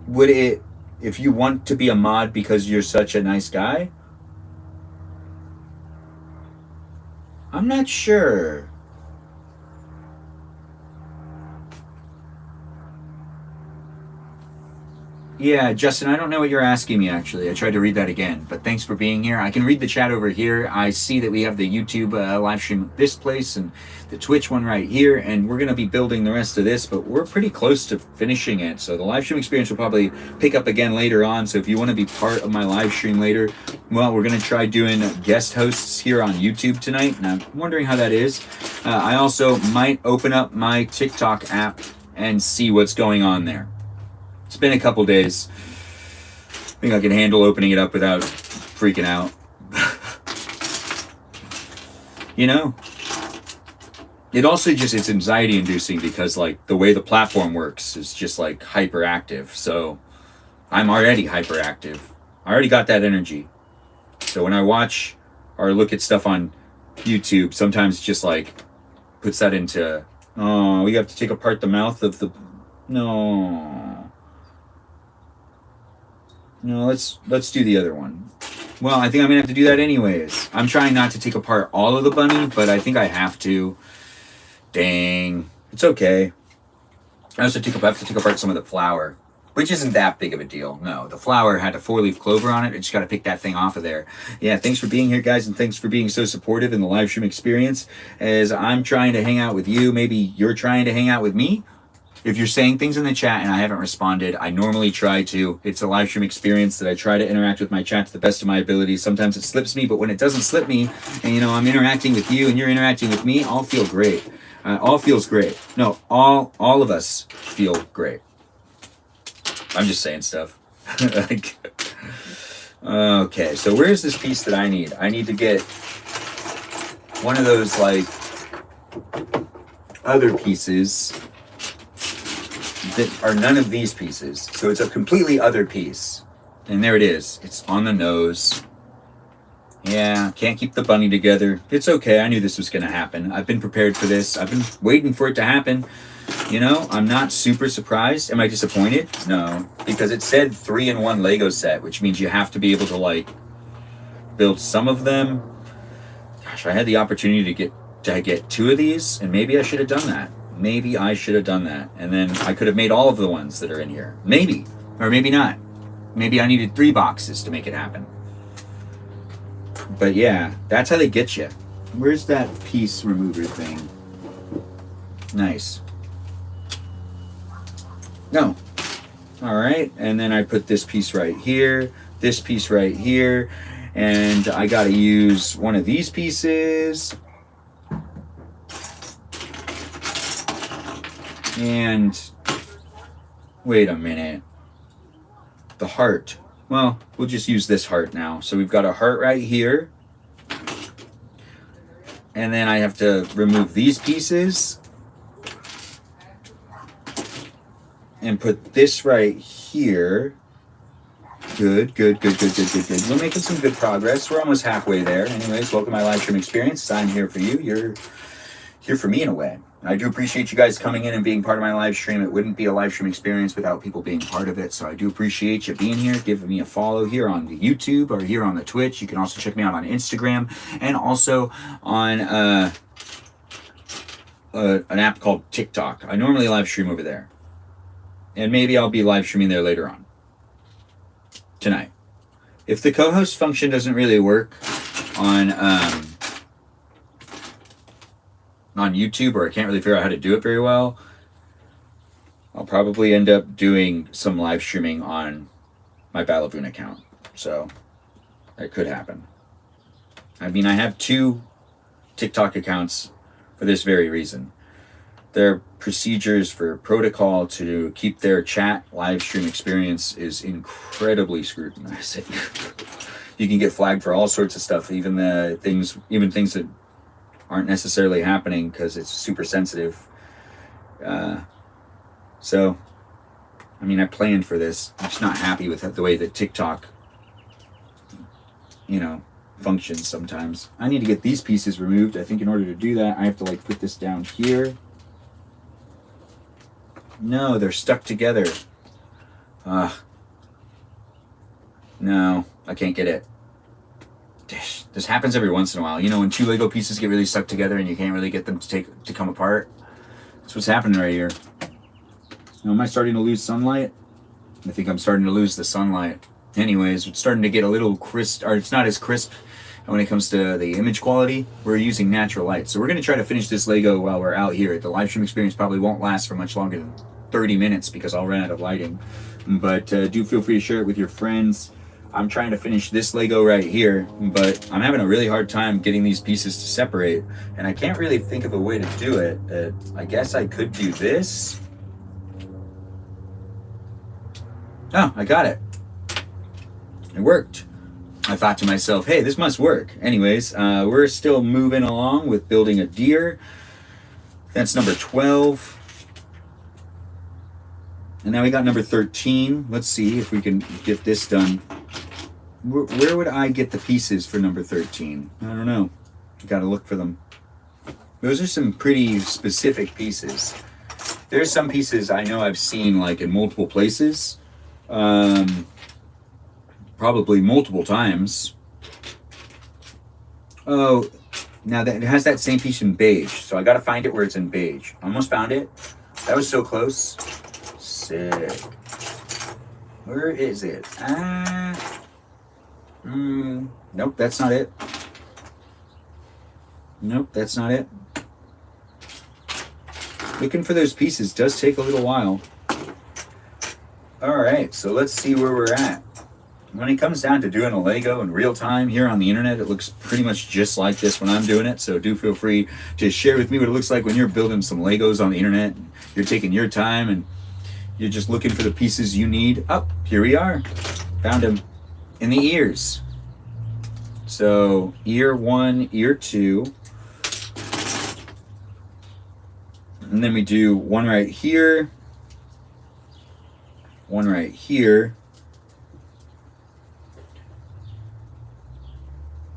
Would it, if you want to be a mod because you're such a nice guy? I'm not sure. Yeah, Justin, I don't know what you're asking me, actually. I tried to read that again, but thanks for being here. I can read the chat over here. I see that we have the YouTube live stream this place and the Twitch one right here, and we're going to be building the rest of this, but we're pretty close to finishing it. So the live stream experience will probably pick up again later on. So if you want to be part of my live stream later, well, we're going to try doing guest hosts here on YouTube tonight, and I'm wondering how that is. I also might open up my TikTok app and see what's going on there. It's been a couple days. I think I can handle opening it up without freaking out. It also it's anxiety inducing because the way the platform works is just hyperactive. So I'm already hyperactive. I already got that energy. So when I watch or look at stuff on YouTube, sometimes just puts that into, oh, we have to take apart the mouth of the, no, let's do the other one. Well, I think I'm gonna have to do that anyways. I'm trying not to take apart all of the bunny, but I think I have to. Dang, it's okay. I also have to take apart some of the flour. which isn't that big of a deal. No, the flower had a 4-leaf clover on it. I just got to pick that thing off of there. Yeah, thanks for being here, guys, and thanks for being so supportive in the live stream experience. As I'm trying to hang out with you, maybe you're trying to hang out with me. If you're saying things in the chat and I haven't responded, I normally try to. It's a live stream experience that I try to interact with my chat to the best of my ability. Sometimes it slips me, but when it doesn't slip me, and you know I'm interacting with you and you're interacting with me, all feel great. All feels great. No, all of us feel great. I'm just saying stuff. Like, okay, so where's this piece that I need? I need to get one of those like other pieces that are none of these pieces. So it's a completely other piece. And there it is. It's on the nose. Yeah, can't keep the bunny together. It's okay. I knew this was going to happen. I've been prepared for this. I've been waiting for it to happen. You know, I'm not super surprised. Am I disappointed? No, because it said 3-in-1 Lego set, which means you have to be able to like build some of them. Gosh, I had the opportunity to get 2 of these, and maybe I should have done that. Maybe I should have done that. And then I could have made all of the ones that are in here. Maybe. Or maybe not. Maybe I needed 3 boxes to make it happen. But yeah, that's how they get you. Where's that piece remover thing? Nice. No. All right. And then I put this piece right here. This piece right here. And I got to use one of these pieces. And wait a minute. The heart. Well, we'll just use this heart now. So we've got a heart right here. And then I have to remove these pieces. And put this right here. Good. We're making some good progress. We're almost halfway there. Anyways, welcome to my live stream experience. I'm here for you. You're here for me in a way. I do appreciate you guys coming in and being part of my live stream. It wouldn't be a live stream experience without people being part of it. So I do appreciate you being here, giving me a follow here on the YouTube or here on the Twitch. You can also check me out on Instagram and also on an app called TikTok. I normally live stream over there. And maybe I'll be live streaming there later on. Tonight. If the co-host function doesn't really work on YouTube, or I can't really figure out how to do it very well, I'll probably end up doing some live streaming on my Balavoon account. So that could happen. I mean, I have 2 TikTok accounts for this very reason. Their procedures for protocol to keep their chat live stream experience is incredibly scrutinized. You can get flagged for all sorts of stuff, even things that aren't necessarily happening because it's super sensitive. So, I mean, I planned for this. I'm just not happy with the way that TikTok, functions sometimes. I need to get these pieces removed. I think in order to do that, I have to like put this down here. No, they're stuck together. No, I can't get it. This happens every once in a while. You know, when 2 Lego pieces get really stuck together and you can't really get them to come apart. That's what's happening right here. Am I starting to lose sunlight? I think I'm starting to lose the sunlight. Anyways, it's starting to get a little crisp, or it's not as crisp when it comes to the image quality. We're using natural light. So we're going to try to finish this Lego while we're out here. The live stream experience probably won't last for much longer than 30 minutes because I'll run out of lighting. But do feel free to share it with your friends. I'm trying to finish this Lego right here, but I'm having a really hard time getting these pieces to separate, and I can't really think of a way to do it. I guess I could do this. Oh, I got it. It worked. I thought to myself, hey, this must work. Anyways, we're still moving along with building a deer. That's number 12. And now we got number 13. Let's see if we can get this done. Where would I get the pieces for number 13? I don't know. Got to look for them. Those are some pretty specific pieces. There's some pieces I know I've seen like in multiple places. Probably multiple times. Oh, now that it has that same piece in beige. So I got to find it where it's in beige. Almost found it. That was so close. Sick. Where is it? Nope, that's not it. Nope, that's not it. Looking for those pieces does take a little while. All right, so let's see where we're at. When it comes down to doing a Lego in real time here on the internet, it looks pretty much just like this when I'm doing it. So do feel free to share with me what it looks like when you're building some Legos on the internet. You're taking your time and you're just looking for the pieces you need. Oh, here we are. Found them in the ears. So ear 1, ear 2. And then we do one right here, one right here.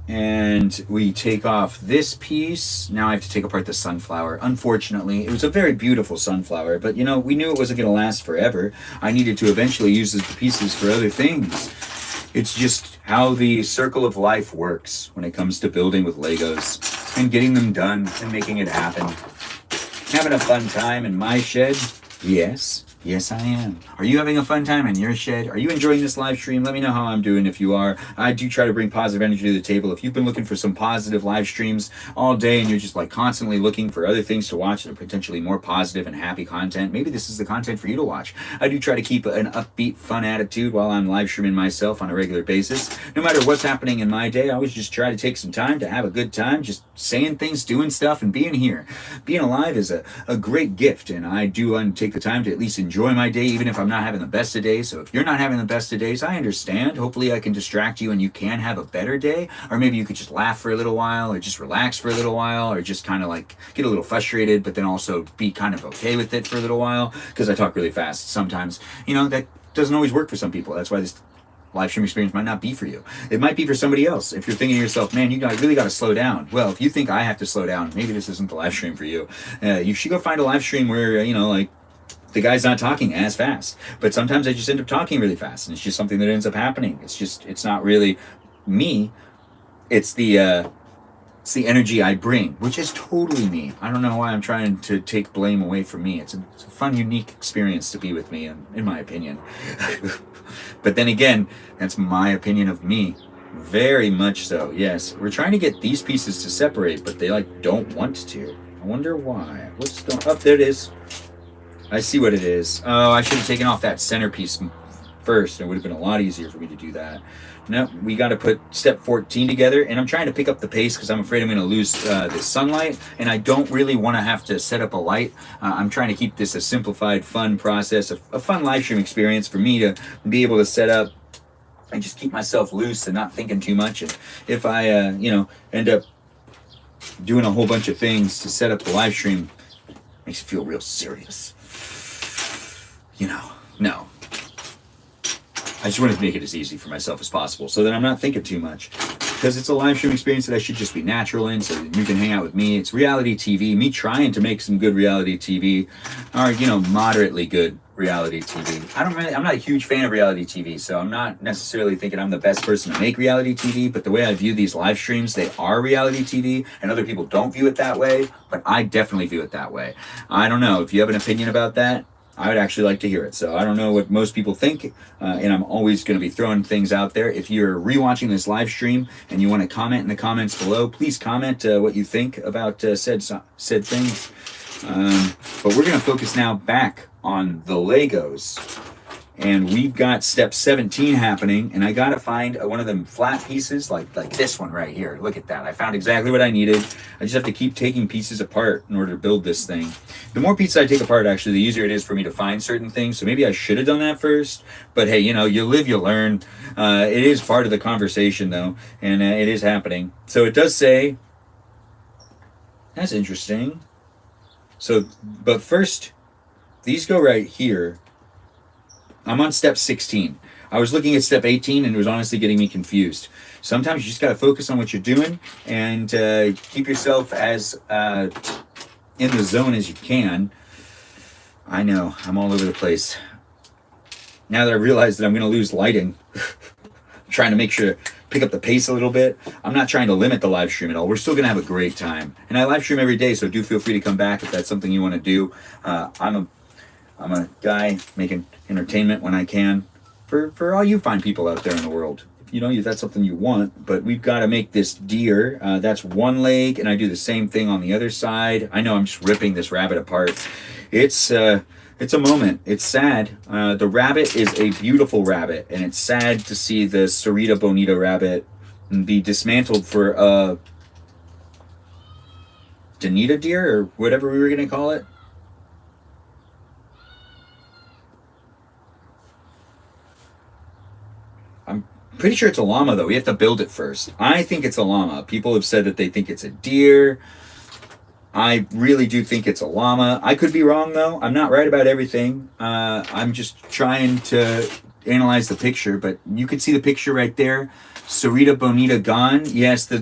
And we take off this piece. Now I have to take apart the sunflower. Unfortunately, it was a very beautiful sunflower, but you know, we knew it wasn't going to last forever. I needed to eventually use the pieces for other things. It's just how the circle of life works when it comes to building with Legos and getting them done and making it happen. Having a fun time in my shed? Yes. Yes, I am. Are you having a fun time in your shed? Are you enjoying this live stream? Let me know how I'm doing if you are. I do try to bring positive energy to the table. If you've been looking for some positive live streams all day and you're just like constantly looking for other things to watch that are potentially more positive and happy content, maybe this is the content for you to watch. I do try to keep an upbeat, fun attitude while I'm live streaming myself on a regular basis. No matter what's happening in my day, I always just try to take some time to have a good time, just saying things, doing stuff, and being here. Being alive is a great gift, and I do take the time to at least enjoy my day, even if I'm not having the best of days. So if you're not having the best of days, I understand. Hopefully I can distract you and you can have a better day. Or maybe you could just laugh for a little while, or just relax for a little while, or just kind of like get a little frustrated, but then also be kind of okay with it for a little while. Because I talk really fast sometimes. You know, that doesn't always work for some people. That's why this live stream experience might not be for you. It might be for somebody else. If you're thinking to yourself, man, really got to slow down. Well, if you think I have to slow down, maybe this isn't the live stream for you. You should go find a live stream where, you know, like, the guy's not talking as fast, but sometimes I just end up talking really fast, and it's just something that ends up happening. It's not really me. It's the energy I bring, which is totally me. I don't know why I'm trying to take blame away from me. It's a fun, unique experience to be with me, in my opinion. But then again, that's my opinion of me. Very much so, yes. We're trying to get these pieces to separate, but they like don't want to. I wonder why. What's going up? There it is. I see what it is. Oh, I should have taken off that centerpiece first. It would have been a lot easier for me to do that. No, we got to put step 14 together, and I'm trying to pick up the pace because I'm afraid I'm going to lose the sunlight, and I don't really want to have to set up a light. I'm trying to keep this a simplified, fun process, a fun live stream experience for me to be able to set up and just keep myself loose and not thinking too much. And if I, end up doing a whole bunch of things to set up the live stream, it makes it feel real serious. No. I just wanted to make it as easy for myself as possible so that I'm not thinking too much. Because it's a live stream experience that I should just be natural in, so that you can hang out with me. It's reality TV, me trying to make some good reality TV, or, moderately good reality TV. I'm not a huge fan of reality TV, so I'm not necessarily thinking I'm the best person to make reality TV, but the way I view these live streams, they are reality TV, and other people don't view it that way, but I definitely view it that way. I don't know, if you have an opinion about that, I would actually like to hear it. So I don't know what most people think, and I'm always going to be throwing things out there. If you're rewatching this live stream and you want to comment in the comments below, please comment what you think about said things. But we're going to focus now back on the Legos. And we've got step 17 happening, and I got to find one of them flat pieces like this one right here. Look at that. I found exactly what I needed. I just have to keep taking pieces apart in order to build this thing. The more pieces I take apart, actually, the easier it is for me to find certain things. So maybe I should have done that first. But hey, you live, you learn. It is part of the conversation, though, and it is happening. So it does say, that's interesting. So, but first, these go right here. I'm on step 16. I was looking at step 18 and it was honestly getting me confused. Sometimes you just got to focus on what you're doing and keep yourself as in the zone as you can. I know, I'm all over the place. Now that I realize that I'm going to lose lighting, I'm trying to make sure pick up the pace a little bit. I'm not trying to limit the live stream at all. We're still going to have a great time. And I live stream every day, so do feel free to come back if that's something you want to do. I'm a guy making entertainment when I can for all you fine people out there in the world. You know, if that's something you want, but we've got to make this deer. That's one leg, and I do the same thing on the other side. I know I'm just ripping this rabbit apart. It's a moment. It's sad. The rabbit is a beautiful rabbit, and it's sad to see the Cerita bonita rabbit be dismantled for a Danita deer, or whatever we were going to call it. I'm pretty sure it's a llama, though. We have to build it first. I think it's a llama. People have said that they think it's a deer. I really do think it's a llama. I could be wrong, though. I'm not right about everything. I'm just trying to analyze the picture, but you can see the picture right there. Cerita bonita gone. Yes, the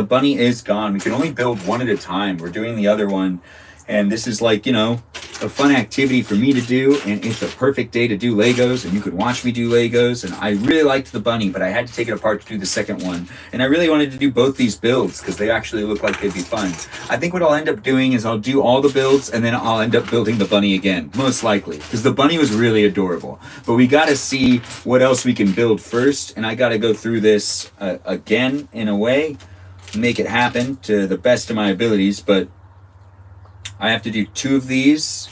bunny is gone. We can only build one at a time. We're doing the other one, and this is like, you know, a fun activity for me to do, and it's a perfect day to do Legos, and you could watch me do Legos. And I really liked the bunny, but I had to take it apart to do the second one, and I really wanted to do both these builds because they actually look like they'd be fun. I think what I'll end up doing is I'll do all the builds, and then I'll end up building the bunny again, most likely, because the bunny was really adorable. But we got to see what else we can build first, and I got to go through this again in a way, make it happen to the best of my abilities. But I have to do 2 of these,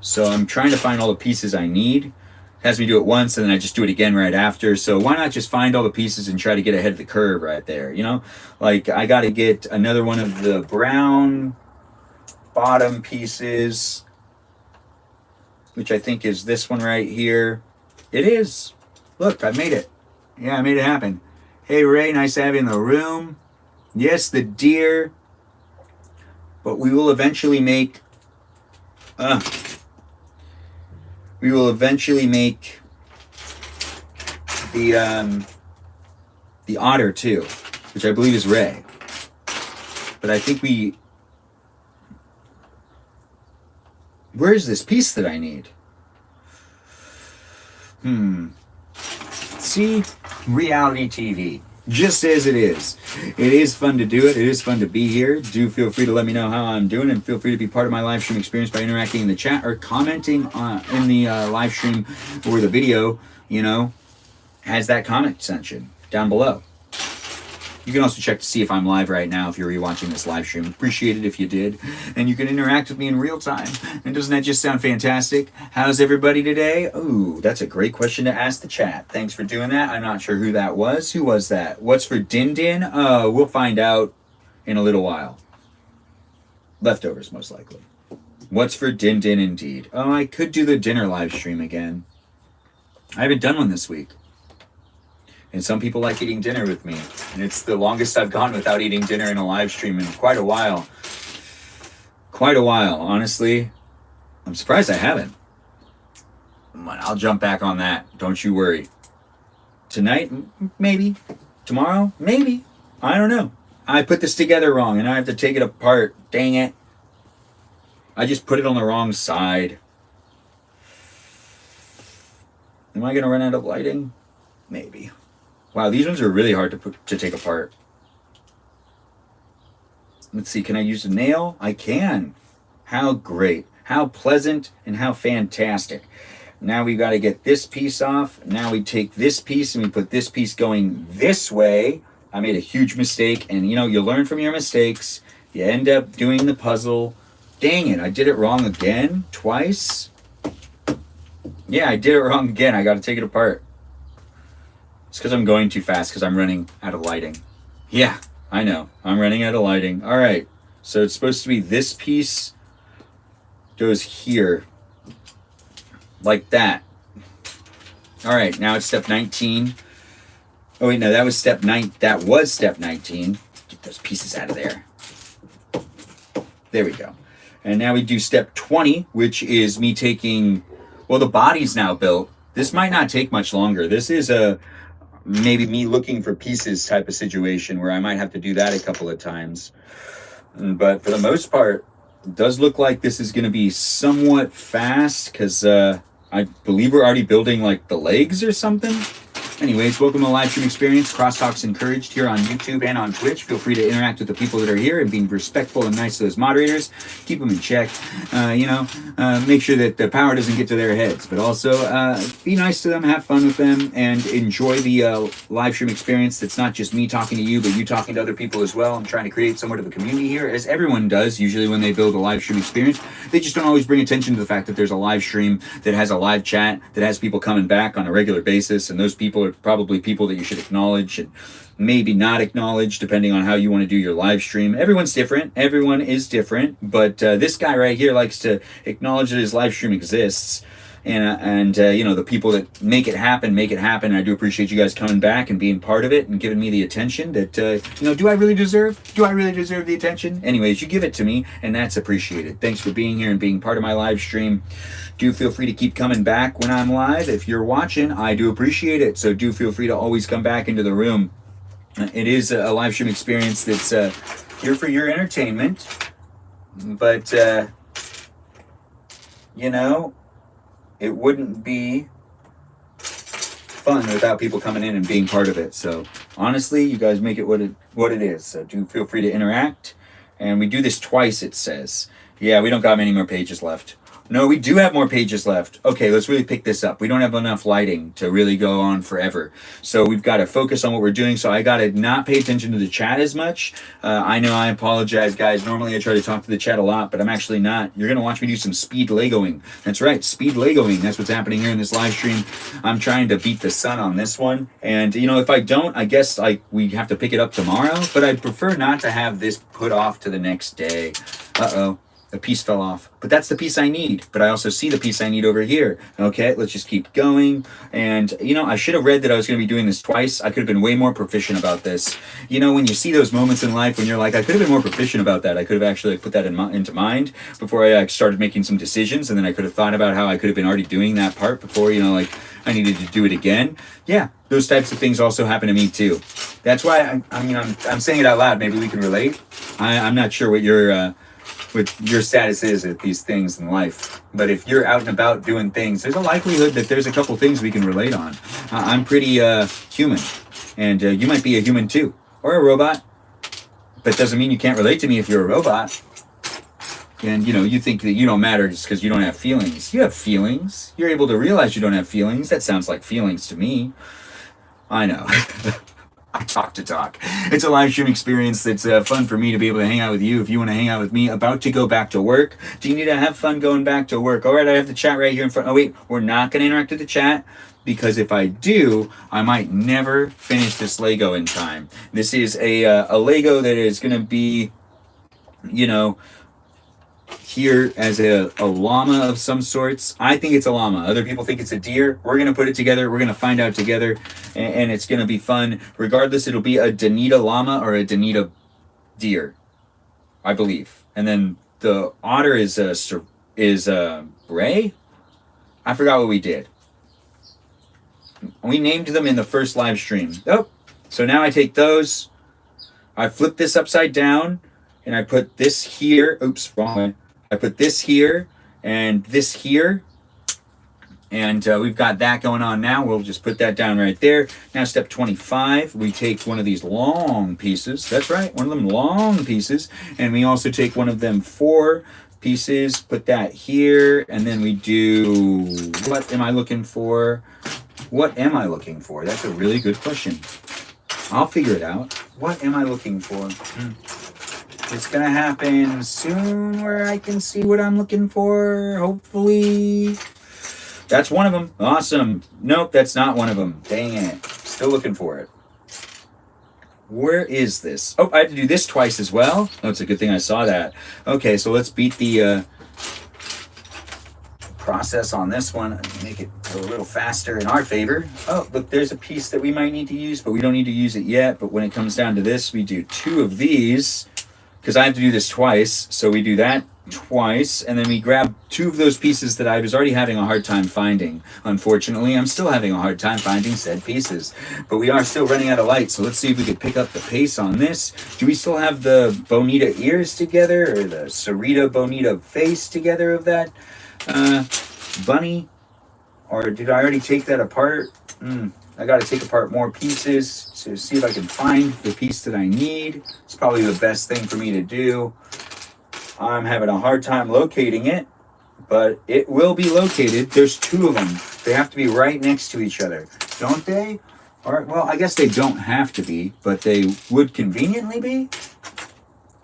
so I'm trying to find all the pieces I need. It has me do it once, and then I just do it again right after. So why not just find all the pieces and try to get ahead of the curve right there, you know? Like, I got to get another one of the brown bottom pieces, which I think is this one right here. It is. Look, I made it. Yeah, I made it happen. Hey, Ray, nice to have you in the room. Yes, the deer. But we will eventually make the otter too, which I believe is Ray. But I think where's this piece that I need? See, reality TV. Just as it is. It is fun to do it. It is fun to be here. Do feel free to let me know how I'm doing, and feel free to be part of my live stream experience by interacting in the chat or commenting in the live stream or the video, you know, has that comment section down below. You can also check to see if I'm live right now if you're rewatching this live stream. Appreciate it if you did. And you can interact with me in real time. And doesn't that just sound fantastic? How's everybody today? Ooh, that's a great question to ask the chat. Thanks for doing that. I'm not sure who that was. Who was that? What's for Din Din? We'll find out in a little while. Leftovers, most likely. What's for Din Din indeed. Oh, I could do the dinner live stream again. I haven't done one this week. And some people like eating dinner with me. And it's the longest I've gone without eating dinner in a live stream in quite a while. Quite a while, honestly. I'm surprised I haven't. I'll jump back on that. Don't you worry. Tonight? Maybe. Tomorrow? Maybe. I don't know. I put this together wrong and I have to take it apart. Dang it. I just put it on the wrong side. Am I going to run out of lighting? Maybe. Wow, these ones are really hard to take apart. Let's see, can I use a nail? I can. How great. How pleasant and how fantastic. Now we've got to get this piece off. Now we take this piece and we put this piece going this way. I made a huge mistake, and you know, you learn from your mistakes. You end up doing the puzzle. Dang it, I did it wrong again? Twice? Yeah, I did it wrong again. I got to take it apart. It's because I'm going too fast because I'm running out of lighting. Yeah, I know. I'm running out of lighting. All right. So it's supposed to be this piece goes here. Like that. All right. Now it's step 19. Oh, wait. No, that was step 9. That was step 19. Get those pieces out of there. There we go. And now we do step 20, which is me taking... Well, the body's now built. This might not take much longer. This is a... maybe me looking for pieces type of situation where I might have to do that a couple of times. But for the most part, it does look like this is going to be somewhat fast because I believe we're already building like the legs or something. Anyways, welcome to the live stream experience. Crosstalks encouraged here on YouTube and on Twitch. Feel free to interact with the people that are here and being respectful and nice to those moderators. Keep them in check. Make sure that the power doesn't get to their heads, but also be nice to them, have fun with them, and enjoy the live stream experience. That's not just me talking to you, but you talking to other people as well. I'm trying to create somewhat of a community here, as everyone does usually when they build a live stream experience. They just don't always bring attention to the fact that there's a live stream that has a live chat, that has people coming back on a regular basis, and those people are probably people that you should acknowledge and maybe not acknowledge depending on how you want to do your live stream. Everyone's different. Everyone is different, but this guy right here likes to acknowledge that his live stream exists. And the people that make it happen. I do appreciate you guys coming back and being part of it and giving me the attention that, do I really deserve the attention? Anyways, you give it to me, and that's appreciated. Thanks for being here and being part of my live stream. Do feel free to keep coming back when I'm live. If you're watching, I do appreciate it. So do feel free to always come back into the room. It is a live stream experience that's here for your entertainment. But, it wouldn't be fun without people coming in and being part of it. So honestly, you guys make it what it is. So do feel free to interact. And we do this twice, it says. Yeah, we don't got many more pages left. No, we do have more pages left. Okay, let's really pick this up. We don't have enough lighting to really go on forever. So we've got to focus on what we're doing. So I got to not pay attention to the chat as much. I know, I apologize, guys. Normally I try to talk to the chat a lot, but I'm actually not. You're going to watch me do some speed Legoing. That's right, speed Legoing. That's what's happening here in this live stream. I'm trying to beat the sun on this one. And, if I don't, I guess we have to pick it up tomorrow. But I'd prefer not to have this put off to the next day. Uh-oh. A piece fell off, but that's the piece I need. But I also see the piece I need over here. Okay, let's just keep going. And, I should have read that I was going to be doing this twice. I could have been way more proficient about this. When you see those moments in life when you're like, I could have been more proficient about that. I could have actually put that into mind before I started making some decisions. And then I could have thought about how I could have been already doing that part before, I needed to do it again. Yeah, those types of things also happen to me too. That's why I'm saying it out loud. Maybe we can relate. I'm not sure what your status is at these things in life. But if you're out and about doing things, there's a likelihood that there's a couple things we can relate on. I'm pretty human, and you might be a human too, or a robot. But doesn't mean you can't relate to me if you're a robot. And, you think that you don't matter just because you don't have feelings. You have feelings. You're able to realize you don't have feelings. That sounds like feelings to me. I know. I talk to talk. It's a live stream experience that's fun for me to be able to hang out with you. If you want to hang out with me, about to go back to work. Do you need to have fun going back to work? All right, I have the chat right here in front. Oh, wait, we're not going to interact with the chat because if I do, I might never finish this Lego in time. This is a Lego that is going to be, here as a llama of some sorts. I think it's a llama. Other people think it's a deer. We're going to put it together. We're going to find out together, and it's going to be fun. Regardless, it'll be a Danita llama or a Danita deer, I believe. And then the otter is Bray? I forgot what we did. We named them in the first live stream. Oh, so now I take those. I flip this upside down, and I put this here. Oops, wrong way. I put this here and this here, and we've got that going on now. We'll just put that down right there. Now step 25, we take one of these long pieces. That's right, one of them long pieces. And we also take one of them 4 pieces, put that here, and then we do, what am I looking for? What am I looking for? That's a really good question. I'll figure it out. What am I looking for? It's going to happen soon where I can see what I'm looking for, hopefully. That's one of them. Awesome. Nope, that's not one of them. Dang it. Still looking for it. Where is this? Oh, I have to do this twice as well. Oh, it's a good thing I saw that. Okay, so let's beat the process on this one and make it a little faster in our favor. Oh, look, there's a piece that we might need to use, but we don't need to use it yet. But when it comes down to this, we do 2 of these. Because I have to do this twice, so we do that twice, and then we grab 2 of those pieces that I was already having a hard time finding. Unfortunately, I'm still having a hard time finding said pieces, but we are still running out of light, so let's see if we could pick up the pace on this. Do we still have the Bonita ears together, or the Sarita Bonita face together of that bunny? Or did I already take that apart? I got to take apart more pieces to see if I can find the piece that I need. It's probably the best thing for me to do. I'm having a hard time locating it, but it will be located. There's two of them. They have to be right next to each other, don't they? Or, well, I guess they don't have to be, but they would conveniently be.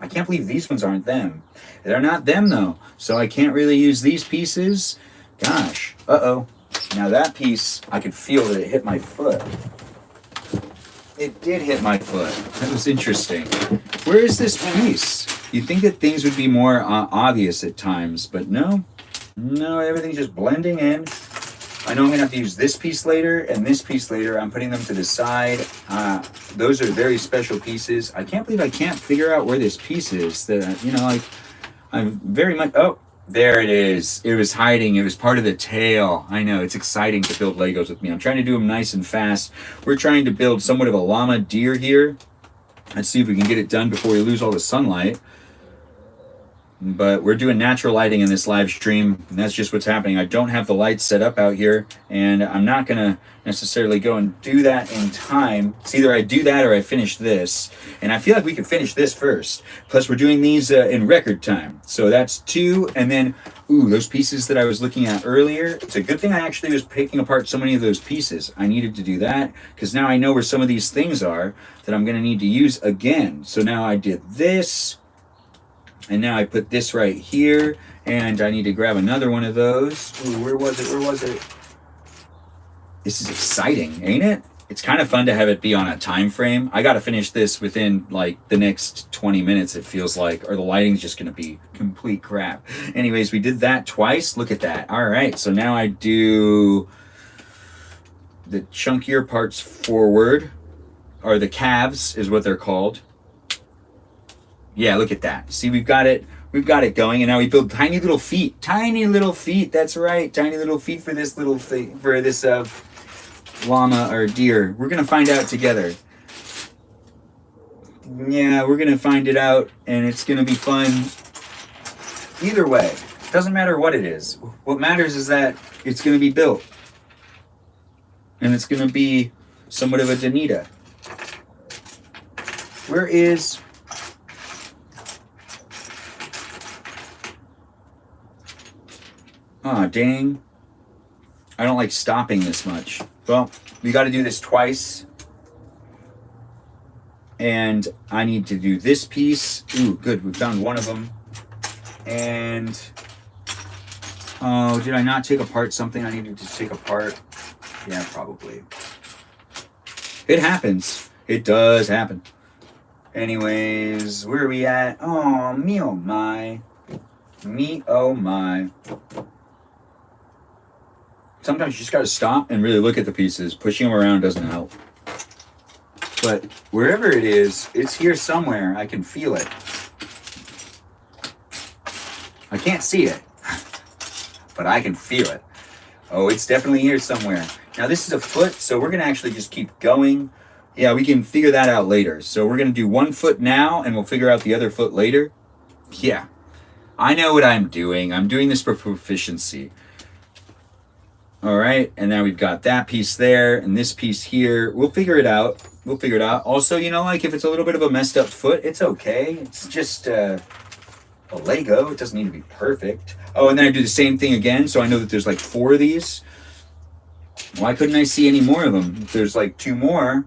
I can't believe these ones aren't them. They're not them, though, so I can't really use these pieces. Gosh. Uh-oh. Now that piece, I could feel that it hit my foot. It did hit my foot. That was interesting. Where is this piece? You'd think that things would be more obvious at times, but no. No, everything's just blending in. I know I'm going to have to use this piece later and this piece later. I'm putting them to the side. Those are very special pieces. I can't believe I can't figure out where this piece is. That, you know, like, I'm very much... Oh, there it is. It was hiding. It was part of the tail. I know. It's exciting to build Legos with me. I'm trying to do them nice and fast. We're trying to build somewhat of a llama deer here. Let's see if we can get it done before we lose all the sunlight. But we're doing natural lighting in this live stream, and that's just what's happening. I don't have the lights set up out here, and I'm not going to necessarily go and do that in time. It's either I do that or I finish this, and I feel like we could finish this first. Plus, we're doing these in record time. So that's two, and then, ooh, those pieces that I was looking at earlier. It's a good thing I actually was picking apart so many of those pieces. I needed to do that, because now I know where some of these things are that I'm going to need to use again. So now I did this. And now I put this right here, and I need to grab another one of those. Ooh, where was it? Where was it? This is exciting, ain't it? It's kind of fun to have it be on a time frame. I got to finish this within, like, the next 20 minutes, it feels like, or the lighting's just going to be complete crap. Anyways, we did that twice. Look at that. All right, so now I do the chunkier parts forward, or the calves is what they're called. Yeah, look at that. See, we've got it going, and now we build tiny little feet. Tiny little feet, that's right. Tiny little feet for this little thing, for this llama or deer. We're gonna find out together. Yeah, we're gonna find it out, and it's gonna be fun. Either way, doesn't matter what it is. What matters is that it's gonna be built. And it's gonna be somewhat of a Danita. Where is... Aw, dang. I don't like stopping this much. Well, we got to do this twice. And I need to do this piece. Ooh, good. We found one of them. And... oh, did I not take apart something I needed to take apart? Yeah, probably. It happens. It does happen. Anyways, where are we at? Oh, me oh my. Me oh my. Sometimes you just got to stop and really look at the pieces. Pushing them around doesn't help. But wherever it is, it's here somewhere. I can feel it. I can't see it, but I can feel it. Oh, it's definitely here somewhere. Now this is a foot, so we're going to actually just keep going. Yeah, we can figure that out later. So we're going to do one foot now, and we'll figure out the other foot later. Yeah, I know what I'm doing. I'm doing this for proficiency. All right, and now we've got that piece there and this piece here. We'll figure it out. We'll figure it out. Also, you know, like if it's a little bit of a messed up foot, it's okay. It's just a Lego. It doesn't need to be perfect. Oh, and then I do the same thing again, so I know that there's like 4 of these. Why couldn't I see any more of them? If there's like 2 more,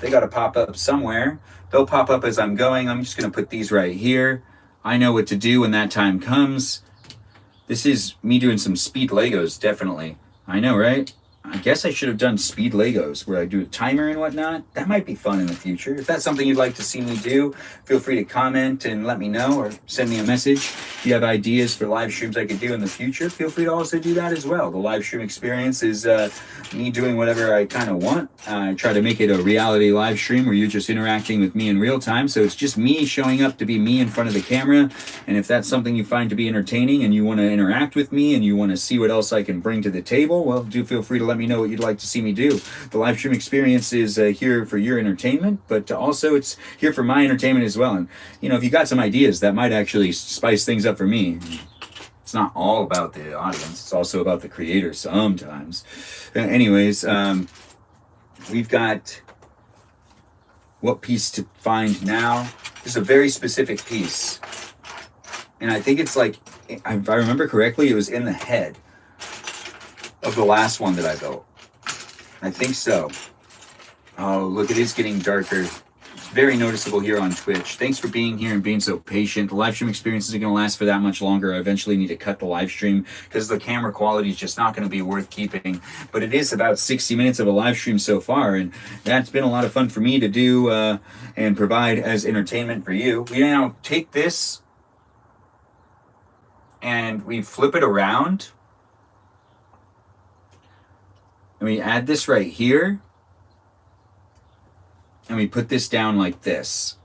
they got to pop up somewhere. They'll pop up as I'm going. I'm just going to put these right here. I know what to do when that time comes. This is me doing some speed Legos, definitely. I know, right? I guess I should have done speed Legos where I do a timer and whatnot. That might be fun in the future. If that's something you'd like to see me do, feel free to comment and let me know, or send me a message. If you have ideas for live streams I could do in the future, feel free to also do that as well. The live stream experience is me doing whatever I kind of want. I try to make it a reality live stream where you're just interacting with me in real time. So it's just me showing up to be me in front of the camera. And if that's something you find to be entertaining and you want to interact with me and you want to see what else I can bring to the table, well, do feel free to let me know what you'd like to see me do. The live stream experience is here for your entertainment, but also it's here for my entertainment as well. And, you know, if you got some ideas that might actually spice things up for me, it's not all about the audience. It's also about the creator sometimes. Anyways, we've got what piece to find now. This is a very specific piece. And I think it's like, if I remember correctly, it was in the head of the last one that I built. I think so. Oh, look, it is getting darker. It's very noticeable here on Twitch. Thanks for being here and being so patient. The live stream experience isn't going to last for that much longer. I eventually need to cut the live stream because the camera quality is just not going to be worth keeping. But it is about 60 minutes of a live stream so far, and that's been a lot of fun for me to do and provide as entertainment for you. We now take this and we flip it around. And we add this right here. And we put this down like this.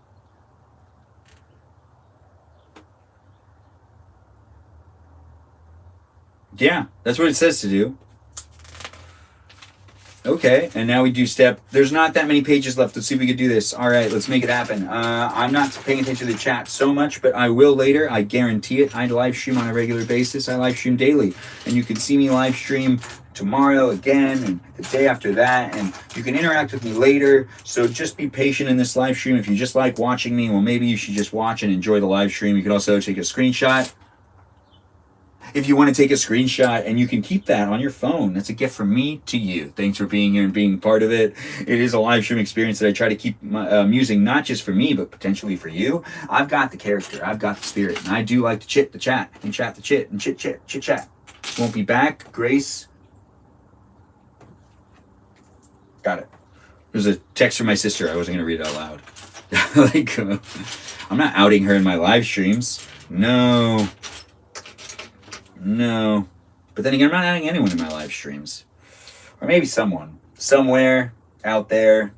Yeah, that's what it says to do. Okay, and now we do step. There's not that many pages left. Let's see if we can do this. All right, let's make it happen. I'm not paying attention to the chat so much, but I will later. I guarantee it. I live stream on a regular basis. I live stream daily. And you can see me live stream tomorrow again and the day after that. And you can interact with me later. So just be patient in this live stream. If you just like watching me, well, maybe you should just watch and enjoy the live stream. You can also take a screenshot. If you want to take a screenshot, and you can keep that on your phone. That's a gift from me to you. Thanks for being here and being part of it. It is a live stream experience that I try to keep using, not just for me, but potentially for you. I've got the character. I've got the spirit. And I do like to chit the chat and chat the chit and chit chat. Won't be back. Grace. Got it. There's a text from my sister. I wasn't going to read it out loud. I'm not outing her in my live streams. No. But then again, I'm not adding anyone in my live streams. Or maybe someone. Somewhere out there.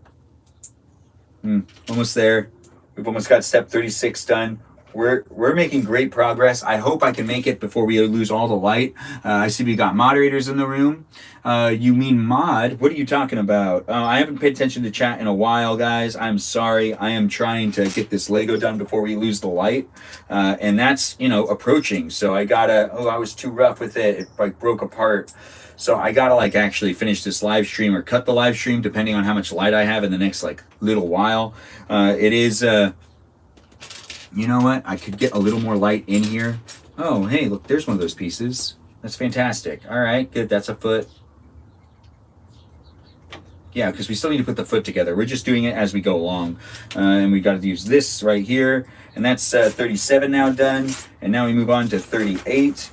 Almost there. We've almost got step 36 done. We're making great progress. I hope I can make it before we lose all the light. I see we got moderators in the room. You mean mod? What are you talking about? I haven't paid attention to chat in a while, guys. I'm sorry. I am trying to get this Lego done before we lose the light. And that's, approaching. So I was too rough with it. It like broke apart. So I gotta actually finish this live stream or cut the live stream depending on how much light I have in the next little while. It is... You know what? I could get a little more light in here. Oh, hey, look, there's one of those pieces. That's fantastic. All right, good. That's a foot. Yeah, because we still need to put the foot together. We're just doing it as we go along. And we got to use this right here. And that's 37 now done. And now we move on to 38.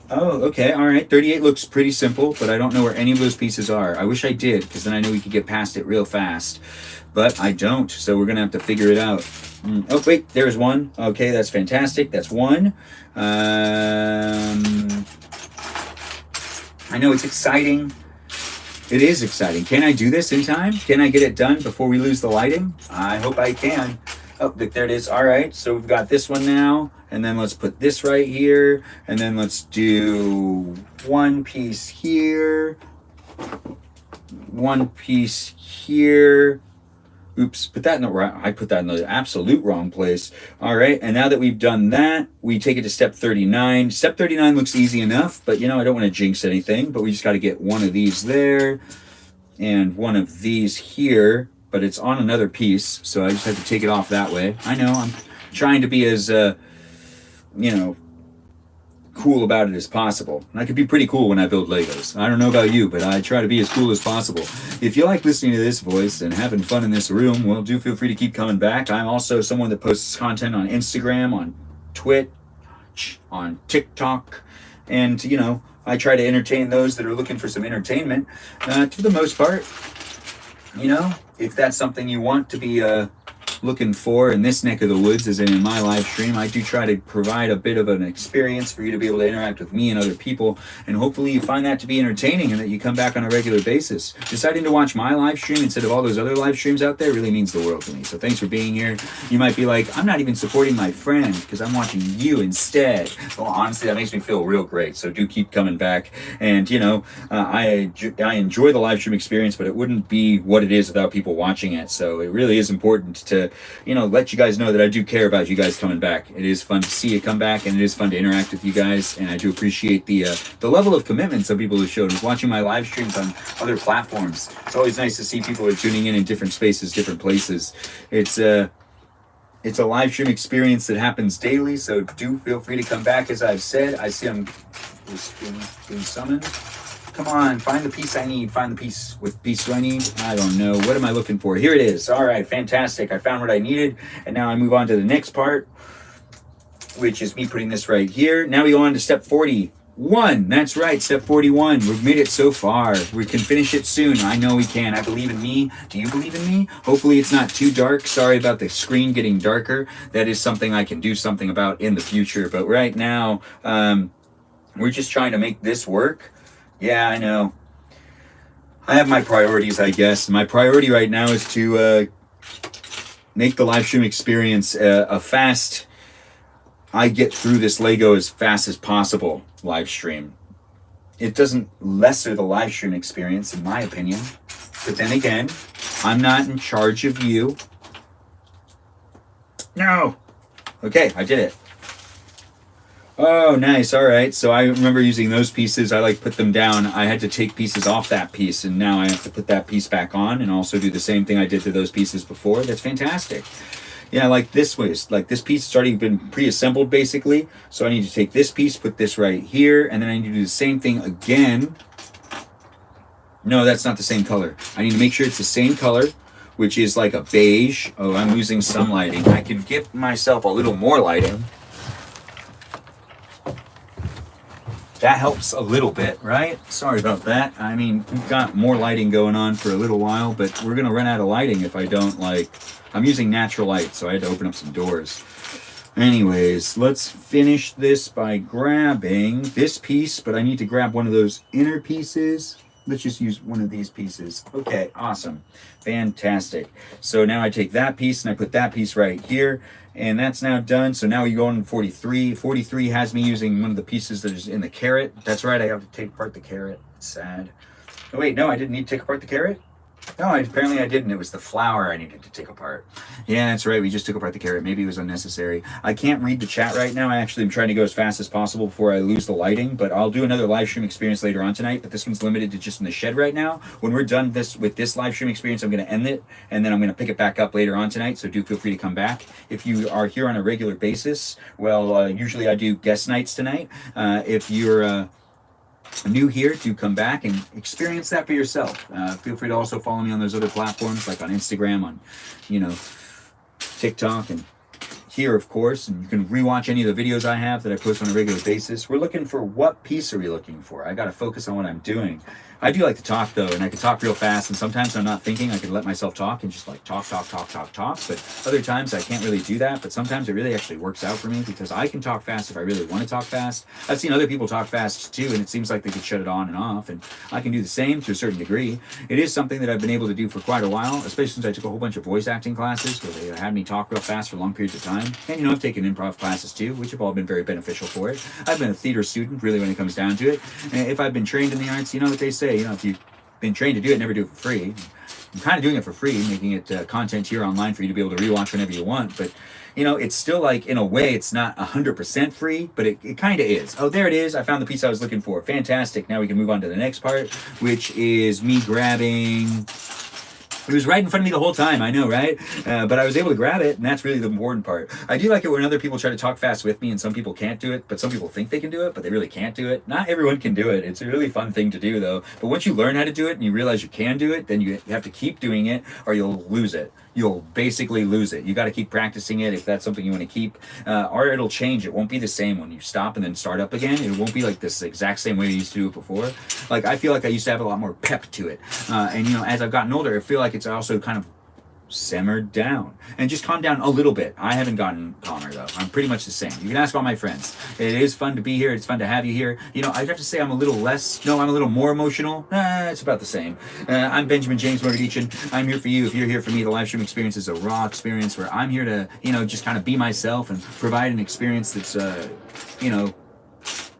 Oh, okay. All right. 38 looks pretty simple, but I don't know where any of those pieces are. I wish I did, because then I know we could get past it real fast. But I don't, so we're going to have to figure it out. Oh, wait, there's one. Okay, that's fantastic. That's one. I know it's exciting. It is exciting. Can I do this in time? Can I get it done before we lose the lighting? I hope I can. Oh, there it is. All right, so we've got this one now. And then let's put this right here. And then let's do one piece here. One piece here. Oops, put that in the wrong, I put that in the absolute wrong place. All right, and now that we've done that, we take it to step 39. Step 39 looks easy enough, but I don't want to jinx anything, but we just got to get one of these there and one of these here, but it's on another piece, so I just have to take it off that way. I know, I'm trying to be as, cool about it as possible. And I could be pretty cool when I build Legos. I don't know about you, but I try to be as cool as possible. If you like listening to this voice and having fun in this room, well, do feel free to keep coming back. I'm also someone that posts content on Instagram, on Twitch, on TikTok, and, I try to entertain those that are looking for some entertainment. To the most part, if that's something you want to be looking for in this neck of the woods, as in my live stream, I do try to provide a bit of an experience for you to be able to interact with me and other people, and hopefully you find that to be entertaining and that you come back on a regular basis. Deciding to watch my live stream instead of all those other live streams out there really means the world to me. So thanks for being here. You might be like, I'm not even supporting my friend because I'm watching you instead. Well, honestly, that makes me feel real great. So do keep coming back. And I enjoy the live stream experience, but it wouldn't be what it is without people watching it. So it really is important to to, let you guys know that I do care about you guys coming back. It is fun to see you come back, and it is fun to interact with you guys, and I do appreciate the level of commitment some people have showed watching my live streams on other platforms. It's always nice to see people are tuning in different spaces, different places. It's a live stream experience that happens daily, so do feel free to come back. As I've said, I see I'm being summoned. Come on, find the piece I need. Find the piece. What piece do I need? I don't know. What am I looking for? Here it is. All right, fantastic. I found what I needed, and now I move on to the next part, which is me putting this right here. Now we go on to step 41. That's right, step 41. We've made it so far. We can finish it soon. I know we can. I believe in me. Do you believe in me? Hopefully it's not too dark. Sorry about the screen getting darker. That is something I can do something about in the future. But right now, we're just trying to make this work. Yeah, I know. I have my priorities, I guess. My priority right now is to make the live stream experience a fast, I get through this Lego as fast as possible live stream. It doesn't lesser the live stream experience, in my opinion. But then again, I'm not in charge of you. No! Okay, I did it. Oh, nice. All right. So I remember using those pieces. I put them down. I had to take pieces off that piece, and now I have to put that piece back on and also do the same thing I did to those pieces before. That's fantastic. Yeah, like this was, this piece has already been pre-assembled basically. So I need to take this piece, put this right here, and then I need to do the same thing again. No, that's not the same color. I need to make sure it's the same color, which is like a beige. Oh, I'm losing some lighting. I could give myself a little more lighting. That helps a little bit, right? Sorry about that. I mean, we've got more lighting going on for a little while, but we're going to run out of lighting if I don't, I'm using natural light, so I had to open up some doors. Anyways, let's finish this by grabbing this piece, but I need to grab one of those inner pieces. Let's just use one of these pieces. Okay, awesome. Fantastic. So now I take that piece and I put that piece right here. And that's now done. So now we go on to 43. 43 has me using one of the pieces that is in the carrot. That's right, I have to take apart the carrot. It's sad. Oh wait, no, I didn't need to take apart the carrot? No, apparently I didn't. It was the flower I needed to take apart. Yeah, that's right. We just took apart the carrot. Maybe it was unnecessary. I can't read the chat right now. I actually am trying to go as fast as possible before I lose the lighting. But I'll do another live stream experience later on tonight. But this one's limited to just in the shed right now. When we're done with this live stream experience, I'm going to end it. And then I'm going to pick it back up later on tonight. So do feel free to come back. If you are here on a regular basis, well, usually I do guest nights tonight. If you're... new here, do come back and experience that for yourself. Feel free to also follow me on those other platforms, like on Instagram, on TikTok, and here, of course. And you can rewatch any of the videos I have that I post on a regular basis. We're looking for, what piece are we looking for? I got to focus on what I'm doing. I do like to talk though, and I can talk real fast, and sometimes I'm not thinking. I can let myself talk and just talk. But other times I can't really do that. But sometimes it really actually works out for me because I can talk fast if I really want to talk fast. I've seen other people talk fast too, and it seems like they could shut it on and off, and I can do the same to a certain degree. It is something that I've been able to do for quite a while, especially since I took a whole bunch of voice acting classes where they had me talk real fast for long periods of time. And I've taken improv classes too, which have all been very beneficial for it. I've been a theater student, really, when it comes down to it. And if I've been trained in the arts, you know what they say, if you've been trained to do it, never do it for free. I'm kind of doing it for free, making it content here online for you to be able to rewatch whenever you want. But, it's still in a way, it's not 100% free, but it kind of is. Oh, there it is. I found the piece I was looking for. Fantastic. Now we can move on to the next part, which is me grabbing... It was right in front of me the whole time, I know, right? But I was able to grab it, and that's really the important part. I do like it when other people try to talk fast with me, and some people can't do it, but some people think they can do it, but they really can't do it. Not everyone can do it. It's a really fun thing to do, though. But once you learn how to do it and you realize you can do it, then you have to keep doing it, or you'll lose it. You'll basically lose it. You got to keep practicing it if that's something you want to keep, or it'll change. It won't be the same when you stop and then start up again. It won't be like this exact same way you used to do it before. I feel like I used to have a lot more pep to it. And as I've gotten older, I feel like it's also kind of simmered down and just calm down a little bit. I haven't gotten calmer though. I'm pretty much the same. You can ask all my friends. It is fun to be here. It's fun to have you here. I'd have to say I'm a little less, I'm a little more emotional. It's about the same. I'm Benjamin James Magrdichian. I'm here for you. If you're here for me, the live stream experience is a raw experience where I'm here to, just kind of be myself and provide an experience that's,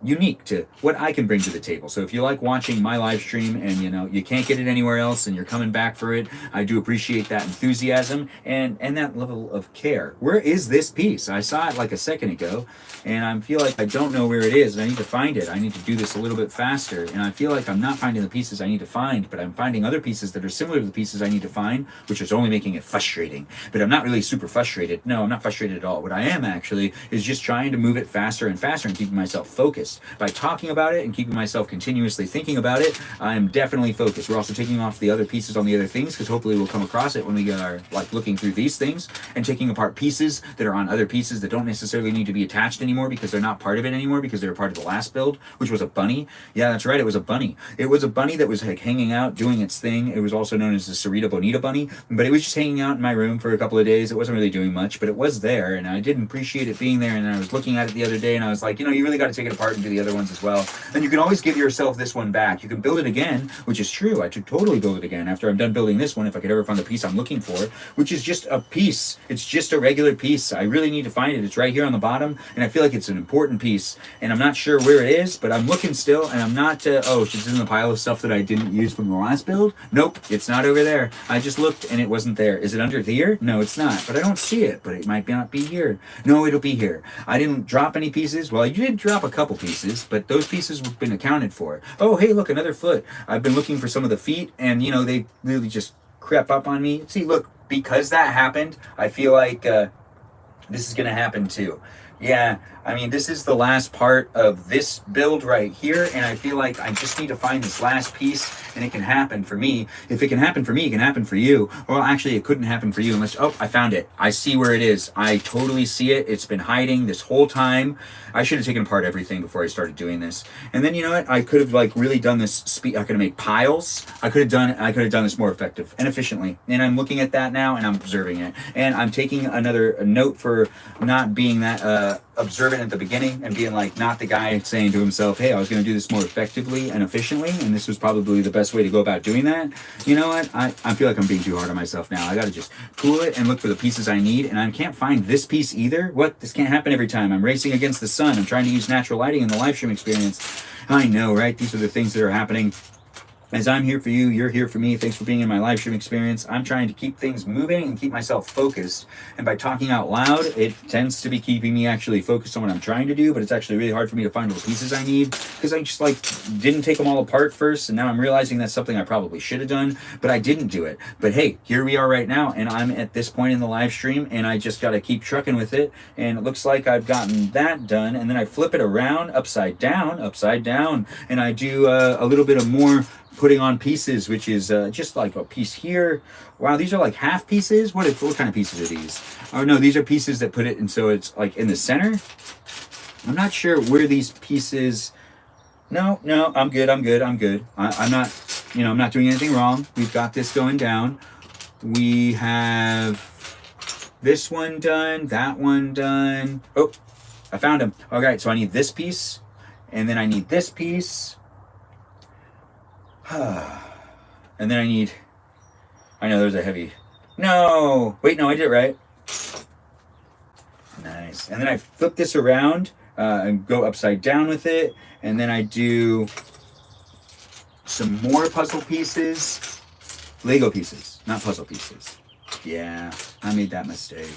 unique to what I can bring to the table. So if you like watching my live stream and you can't get it anywhere else and you're coming back for it, I do appreciate that enthusiasm and that level of care. Where is this piece? I saw it like a second ago and I feel like I don't know where it is and I need to find it. I need to do this a little bit faster and I feel like I'm not finding the pieces I need to find, but I'm finding other pieces that are similar to the pieces I need to find, which is only making it frustrating. But I'm not really super frustrated. No, I'm not frustrated at all. What I am actually is just trying to move it faster and faster and keeping myself focused. By talking about it and keeping myself continuously thinking about it, I'm definitely focused. We're also taking off the other pieces on the other things because hopefully we'll come across it when we are like looking through these things and taking apart pieces that are on other pieces that don't necessarily need to be attached anymore because they're not part of it anymore because they were part of the last build, which was a bunny. Yeah, that's right. It was a bunny. It was a bunny that was like hanging out doing its thing. It was also known as the Sarita Bonita bunny, but it was just hanging out in my room for a couple of days. It wasn't really doing much, but it was there and I didn't appreciate it being there. And I was looking at it the other day and I was like, you really got to take it apart and do the other ones as well. And you can always give yourself this one back. You can build it again, which is true. I should totally build it again after I'm done building this one if I could ever find the piece I'm looking for, which is just a piece. It's just a regular piece. I really need to find it. It's right here on the bottom and I feel like it's an important piece and I'm not sure where it is, but I'm looking still and I'm not, it's in the pile of stuff that I didn't use from the last build. Nope, it's not over there. I just looked and it wasn't there. Is it under here? No, it's not, but I don't see it, but it might not be here. No, it'll be here. I didn't drop any pieces. Well, you did drop a couple pieces, but those pieces have been accounted for. Oh, hey, look, another foot. I've been looking for some of the feet and they really just crept up on me. See, look, because that happened, I feel like this is going to happen too. Yeah, I mean, this is the last part of this build right here, and I feel like I just need to find this last piece, and it can happen for me. If it can happen for me, it can happen for you. Well, actually, it couldn't happen for you unless... Oh, I found it. I see where it is. I totally see it. It's been hiding this whole time. I should have taken apart everything before I started doing this. And then, you know what? I could have, really done this... I could have made piles. I could have done this more effective and efficiently. And I'm looking at that now, and I'm observing it. And I'm taking a note for not being that... observant at the beginning and being like not the guy saying to himself, hey, I was going to do this more effectively and efficiently and this was probably the best way to go about doing that. You know what? I feel like I'm being too hard on myself now. I got to just cool it and look for the pieces I need, and I can't find this piece either. What? This can't happen every time. I'm racing against the sun. I'm trying to use natural lighting in the live stream experience. I know, right? These are the things that are happening. As I'm here for you, you're here for me. Thanks for being in my live stream experience. I'm trying to keep things moving and keep myself focused. And by talking out loud, it tends to be keeping me actually focused on what I'm trying to do, but it's actually really hard for me to find all the pieces I need because I just didn't take them all apart first. And now I'm realizing that's something I probably should have done, but I didn't do it. But hey, here we are right now. And I'm at this point in the live stream and I just got to keep trucking with it. And it looks like I've gotten that done. And then I flip it around upside down. And I do a little bit of more putting on pieces, which is just like a piece here. Wow, these are like half pieces. What kind of pieces are these? Oh no, these are pieces that put it in, so it's like in the center. I'm not sure where these pieces. No, I'm good. I'm not, I'm not doing anything wrong. We've got this going down. We have this one done, that one done. Oh, I found them. All right, so I need this piece, and then I need this piece. And then I know there's a heavy, no, wait, no, I did it right. Nice. And then I flip this around and go upside down with it. And then I do some more puzzle pieces, Lego pieces, not puzzle pieces. Yeah, I made that mistake.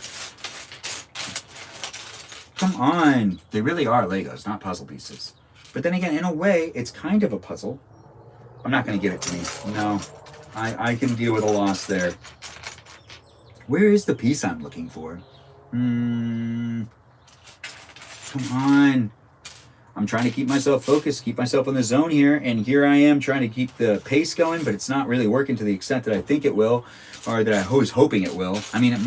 Come on. They really are Legos, not puzzle pieces. But then again, in a way, it's kind of a puzzle. I'm not going to give it to me. No, I can deal with a loss there. Where is the piece I'm looking for? Come on. I'm trying to keep myself focused, keep myself in the zone here, and here I am trying to keep the pace going, but it's not really working to the extent that I think it will, or that I was hoping it will. I mean, it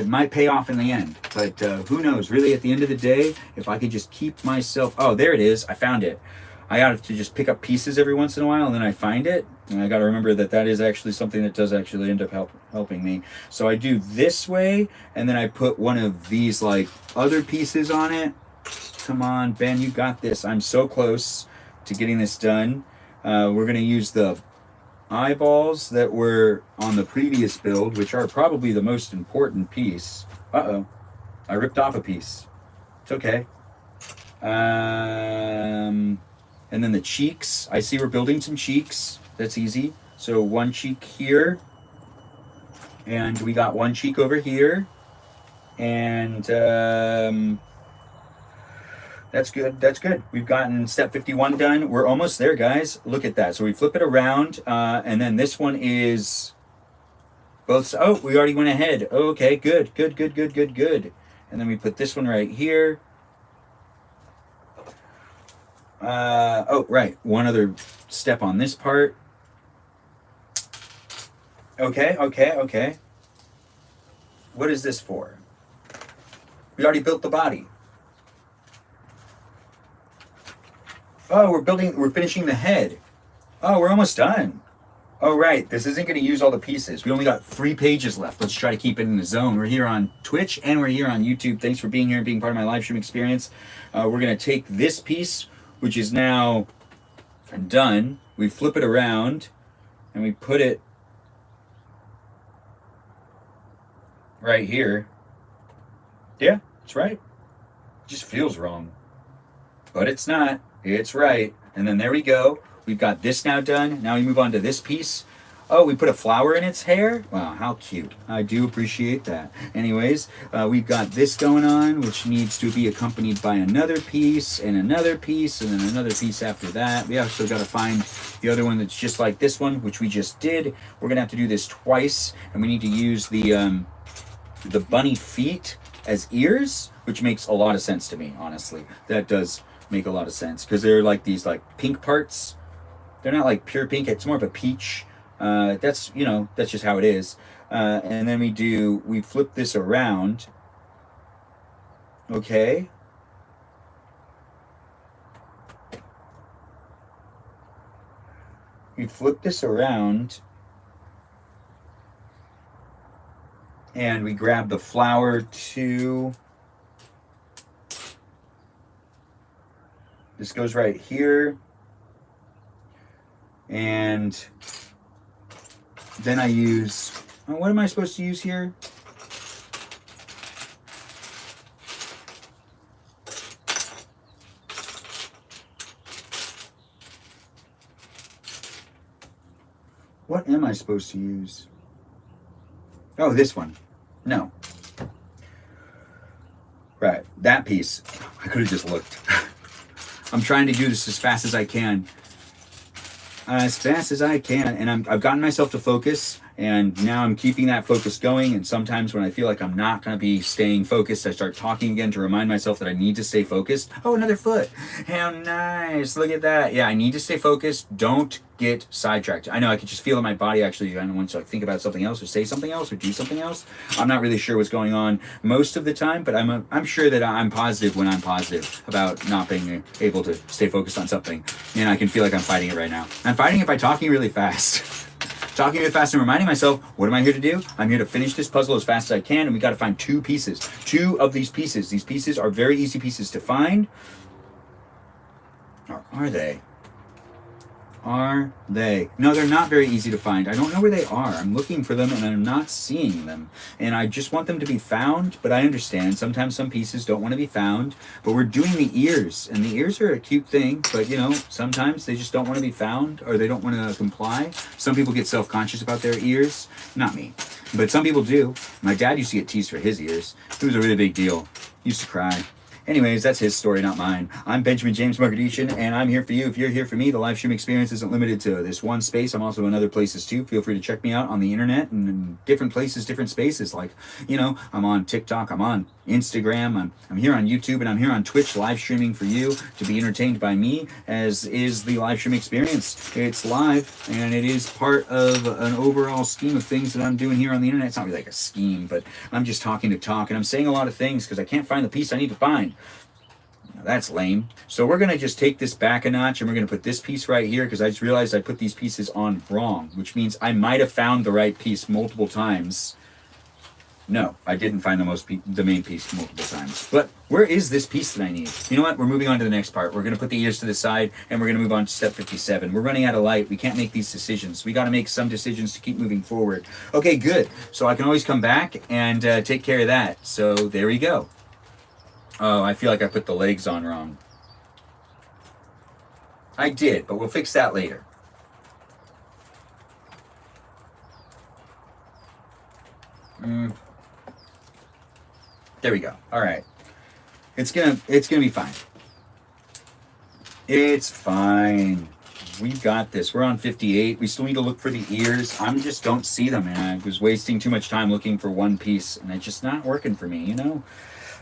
might pay off in the end, but who knows? Really, at the end of the day, if I could just keep myself... Oh, there it is. I found it. I got to just pick up pieces every once in a while, and then I find it, and I got to remember that is actually something that does actually end up helping me. So I do this way, and then I put one of these other pieces on it. Come on, Ben, you got this. I'm so close to getting this done. We're going to use the eyeballs that were on the previous build, which are probably the most important piece. Uh-oh, I ripped off a piece. It's okay. And then the cheeks. I see we're building some cheeks. That's easy. So one cheek here. And we got one cheek over here. And that's good. That's good. We've gotten step 51 done. We're almost there, guys. Look at that. So we flip it around. And then this one is both. Oh, we already went ahead. Okay, good. Good, good, good, good, good. And then we put this one right here. Oh, right. One other step on this part. Okay, okay, okay. What is this for? We already built the body. Oh, we're finishing the head. Oh, we're almost done. Oh, right. This isn't going to use all the pieces. We only got 3 pages left. Let's try to keep it in the zone. We're here on Twitch and we're here on YouTube. Thanks for being here and being part of my live stream experience. We're going to take this piece, which is now done. We flip it around and we put it right here. Yeah, it's right. It just feels wrong. But it's not. It's right. And then there we go. We've got this now done. Now we move on to this piece. Oh, we put a flower in its hair? Wow, how cute. I do appreciate that. Anyways, we've got this going on, which needs to be accompanied by another piece, and another piece, and then another piece after that. We also got to find the other one that's just like this one, which we just did. We're going to have to do this twice, and we need to use the bunny feet as ears, which makes a lot of sense to me, honestly. That does make a lot of sense, because they're like these like pink parts. They're not like pure pink, it's more of a peach. That's, you know, that's just how it is. And then we flip this around. Okay. We flip this around. And we grab the flower too. This goes right here. And then I use, what am I supposed to use here? What am I supposed to use? Oh, this one. No. Right, that piece. I could have just looked. I'm trying to do this as fast as I can. As fast as I can, and I've gotten myself to focus, and now I'm keeping that focus going. And sometimes when I feel like I'm not going to be staying focused, I start talking again to remind myself that I need to stay focused. Oh, another foot. How nice. Look at that. Yeah, I need to stay focused. Don't get sidetracked. I know I can just feel in my body actually. I want to like think about something else or say something else or do something else. I'm not really sure what's going on most of the time, but I'm sure that I'm positive when I'm positive about not being able to stay focused on something. And I can feel like I'm fighting it right now. I'm fighting it by talking really fast. Talking really fast and reminding myself, what am I here to do? I'm here to finish this puzzle as fast as I can, and we got to find 2 pieces. 2 of these pieces. These pieces are very easy pieces to find. Or are they? Are they? No, they're not very easy to find. I don't know where they are. I'm looking for them and I'm not seeing them. And I just want them to be found, but I understand. Sometimes some pieces don't want to be found, but we're doing the ears, and the ears are a cute thing, but you know, sometimes they just don't want to be found or they don't want to comply. Some people get self-conscious about their ears. Not me, but some people do. My dad used to get teased for his ears. It was a really big deal. He used to cry. Anyways, that's his story, not mine. I'm Benjamin James Magrdichian, and I'm here for you. If you're here for me, the live stream experience isn't limited to this one space. I'm also in other places too. Feel free to check me out on the internet and in different places, different spaces. Like, you know, I'm on TikTok, I'm on Instagram, I'm here on YouTube, and I'm here on Twitch live streaming for you to be entertained by me, as is the live stream experience. It's live, and it is part of an overall scheme of things that I'm doing here on the internet. It's not really like a scheme, but I'm just talking to talk, and I'm saying a lot of things because I can't find the piece I need to find. Now, that's lame. So we're going to just take this back a notch, and we're going to put this piece right here, because I just realized I put these pieces on wrong, which means I might have found the right piece multiple times. No, I didn't find the main piece multiple times. But where is this piece that I need? You know what? We're moving on to the next part. We're going to put the ears to the side, and we're going to move on to step 57. We're running out of light. We can't make these decisions. We got to make some decisions to keep moving forward. Okay, good. So I can always come back and take care of that. So there we go. Oh, I feel like I put the legs on wrong. I did, but we'll fix that later. There we go. All right. It's gonna be fine. It's fine. We've got this. We're on 58. We still need to look for the ears. I just don't see them, and I was wasting too much time looking for one piece, and it's just not working for me, you know?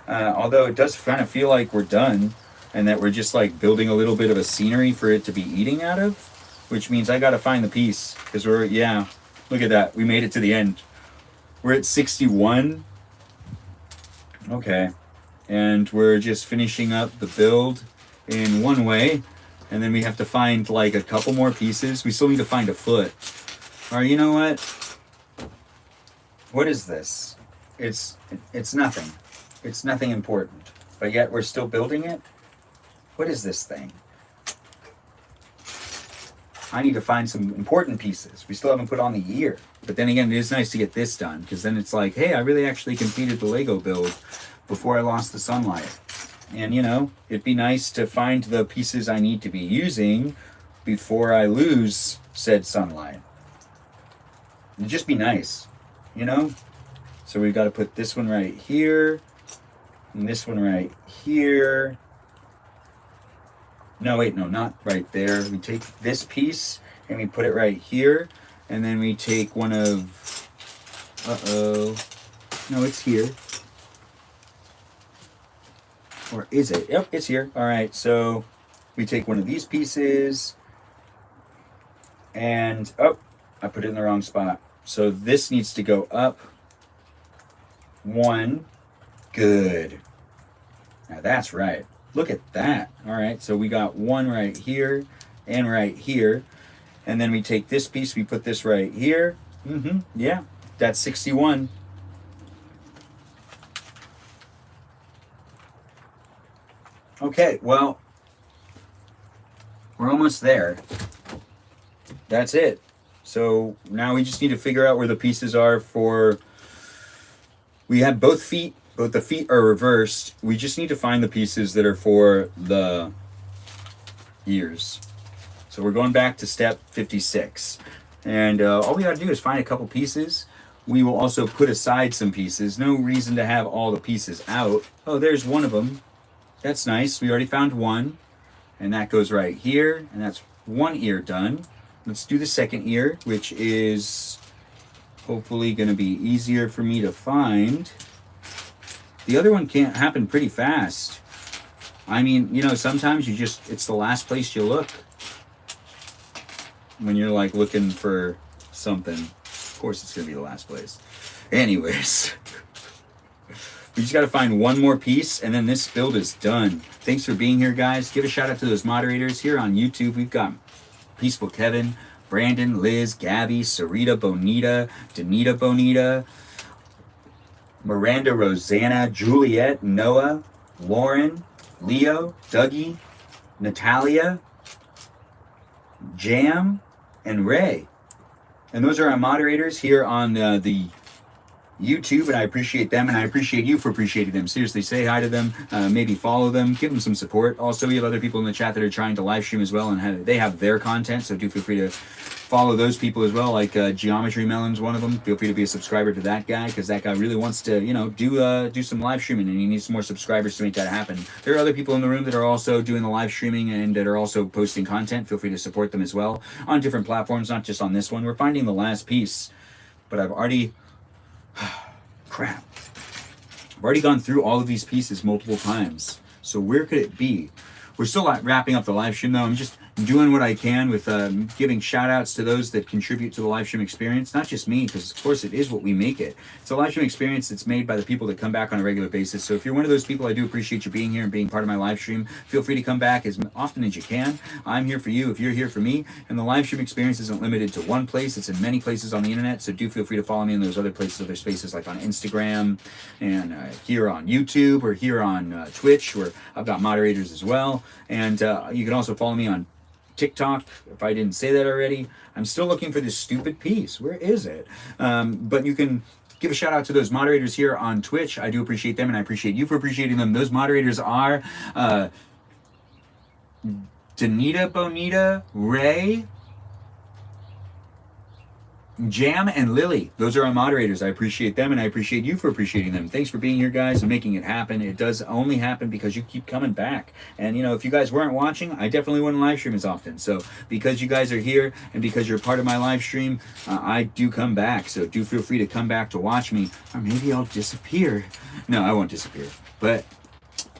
Although it does kind of feel like we're done, and that we're just like building a little bit of a scenery for it to be eating out of, which means I got to find the piece, because yeah, look at that. We made it to the end. We're at 61. Okay. And we're just finishing up the build in one way, and then we have to find like a couple more pieces. We still need to find a foot. Or you know what? What is this? It's nothing. It's nothing important. But yet we're still building it? What is this thing? I need to find some important pieces. We still haven't put on the ear. But then again, it is nice to get this done, because then it's like, hey, I really actually completed the Lego build before I lost the sunlight. And, you know, it'd be nice to find the pieces I need to be using before I lose said sunlight. It'd just be nice, you know? So we've got to put this one right here, and this one right here. No, wait, no, not right there. We take this piece and we put it right here, and then we take one of, no, it's here. Or is it? Yep, it's here. All right, so we take one of these pieces, and, oh, I put it in the wrong spot. So this needs to go up one. Good. Now that's right. Look at that. All right, so we got one right here and right here. And then we take this piece, we put this right here. Yeah, that's 61. Okay, well, we're almost there. That's it. So now we just need to figure out where the pieces are for... We have both feet. Both the feet are reversed. We just need to find the pieces that are for the ears. So we're going back to step 56. And all we got to do is find a couple pieces. We will also put aside some pieces. No reason to have all the pieces out. Oh, there's one of them. That's nice. We already found one. And that goes right here. And that's one ear done. Let's do the second ear, which is hopefully going to be easier for me to find. The other one can't happen pretty fast. I mean, you know, sometimes it's the last place you look when you're like looking for something. Of course it's going to be the last place. Anyways, we just got to find one more piece, and then this build is done. Thanks for being here, guys. Give a shout out to those moderators here on YouTube. We've got Peaceful Kevin, Brandon, Liz, Gabby, Sarita Bonita, Danita Bonita, Miranda, Rosanna, Juliet, Noah, Lauren, Leo, Dougie, Natalia, Jam, and Ray. And those are our moderators here on the YouTube, and I appreciate them, and I appreciate you for appreciating them. Seriously, say hi to them, maybe follow them, give them some support. Also, we have other people in the chat that are trying to live stream as well, and they have their content, so do feel free to follow those people as well, like Geometry Melon's one of them. Feel free to be a subscriber to that guy, because that guy really wants to, you know, do some live streaming, and he needs some more subscribers to make that happen. There are other people in the room that are also doing the live streaming and that are also posting content. Feel free to support them as well on different platforms, not just on this one. We're finding the last piece, but I've already... Crap. I've already gone through all of these pieces multiple times. So where could it be? We're still wrapping up the live stream though. I'm just doing what I can with giving shout outs to those that contribute to the live stream experience. Not just me, because of course it is what we make it. It's a live stream experience that's made by the people that come back on a regular basis. So if you're one of those people, I do appreciate you being here and being part of my live stream. Feel free to come back as often as you can. I'm here for you if you're here for me. And the live stream experience isn't limited to one place. It's in many places on the internet. So do feel free to follow me in those other places, other spaces like on Instagram and here on YouTube or here on Twitch, where I've got moderators as well. And you can also follow me on TikTok, if I didn't say that already. I'm still looking for this stupid piece. Where is it? But you can give a shout out to those moderators here on Twitch. I do appreciate them, and I appreciate you for appreciating them. Those moderators are Danita, Bonita, Ray, Jam, and Lily. Those are our moderators. I appreciate them, and I appreciate you for appreciating them. Thanks for being here, guys, and making it happen. It does only happen because you keep coming back. And, you know, if you guys weren't watching, I definitely wouldn't live stream as often. So because you guys are here and because you're part of my live stream, I do come back. So do feel free to come back to watch me, or maybe I'll disappear. No, I won't disappear. But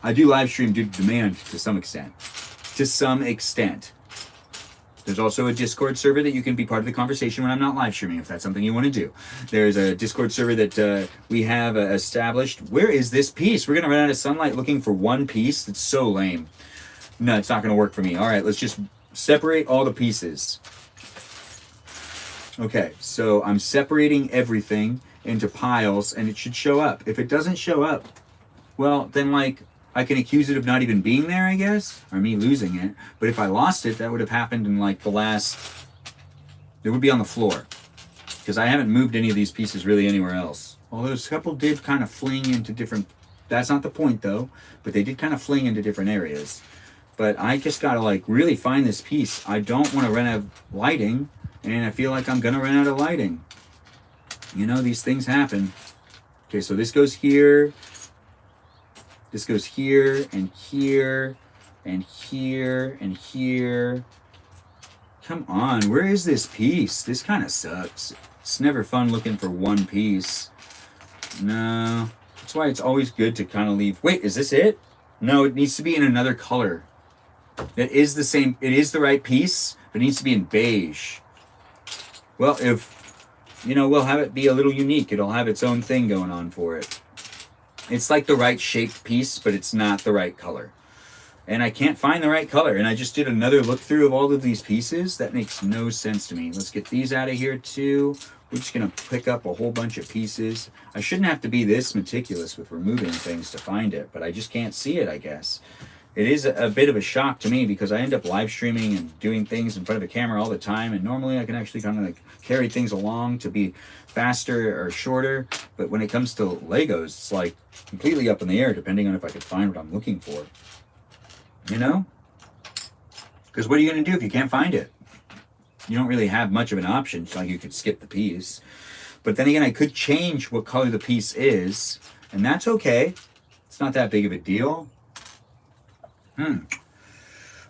I do live stream due to demand to some extent. To some extent. There's also a Discord server that you can be part of the conversation when I'm not live streaming, if that's something you want to do. There's a Discord server that we have established. Where is this piece? We're going to run out of sunlight looking for one piece? That's so lame. No, it's not going to work for me. All right, let's just separate all the pieces. Okay, so I'm separating everything into piles, and it should show up. If it doesn't show up, well, then, like, I can accuse it of not even being there, I guess, or me losing it. But if I lost it, that would have happened in like the last, it would be on the floor, because I haven't moved any of these pieces really anywhere else. Although a couple did kind of fling into different, that's not the point though, but they did kind of fling into different areas. But I just got to like really find this piece. I don't want to run out of lighting, and I feel like I'm going to run out of lighting. You know, these things happen. Okay, so this goes here. This goes here, and here, and here, and here. Come on, where is this piece? This kind of sucks. It's never fun looking for one piece. No. That's why it's always good to kind of leave. Wait, is this it? No, it needs to be in another color. It is the same, it is the right piece, but it needs to be in beige. Well, if, you know, we'll have it be a little unique. It'll have its own thing going on for it. It's like the right shaped piece, but it's not the right color. And I can't find the right color. And I just did another look through of all of these pieces. That makes no sense to me. Let's get these out of here too. We're just going to pick up a whole bunch of pieces. I shouldn't have to be this meticulous with removing things to find it, but I just can't see it, I guess. It is a bit of a shock to me because I end up live streaming and doing things in front of a camera all the time. And normally I can actually kind of like carry things along to be faster or shorter. But when it comes to Legos, it's like completely up in the air depending on if I could find what I'm looking for. You know? Because what are you going to do if you can't find it? You don't really have much of an option. It's not like you could skip the piece. But then again, I could change what color the piece is. And that's okay. It's not that big of a deal.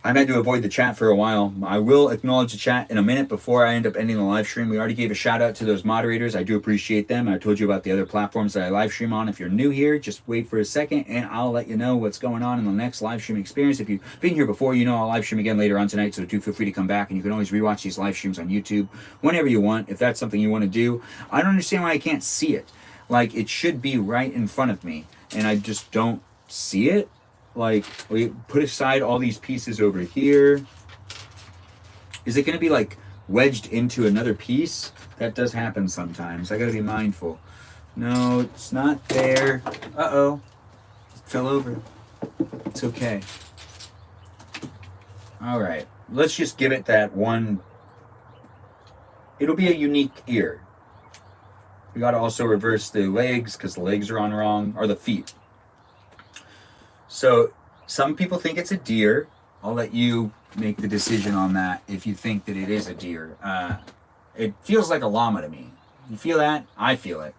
I've had to avoid the chat for a while. I will acknowledge the chat in a minute before I end up ending the live stream. We already gave a shout out to those moderators. I do appreciate them. I told you about the other platforms that I live stream on. If you're new here, just wait for a second and I'll let you know what's going on in the next live stream experience. If you've been here before, you know I'll live stream again later on tonight, so do feel free to come back, and you can always rewatch these live streams on YouTube whenever you want, if that's something you want to do. I don't understand why I can't see it. Like, it should be right in front of me, and I just don't see it. Like, we put aside all these pieces over here. Is it going to be like wedged into another piece? That does happen sometimes. I got to be mindful. No, it's not there. Uh-oh. It fell over. It's okay. All right. Let's just give it that one. It'll be a unique ear. We got to also reverse the legs because the legs are on wrong, or the feet. So some people think it's a deer. I'll let you make the decision on that if you think that it is a deer. It feels like a llama to me. You feel that? I feel it.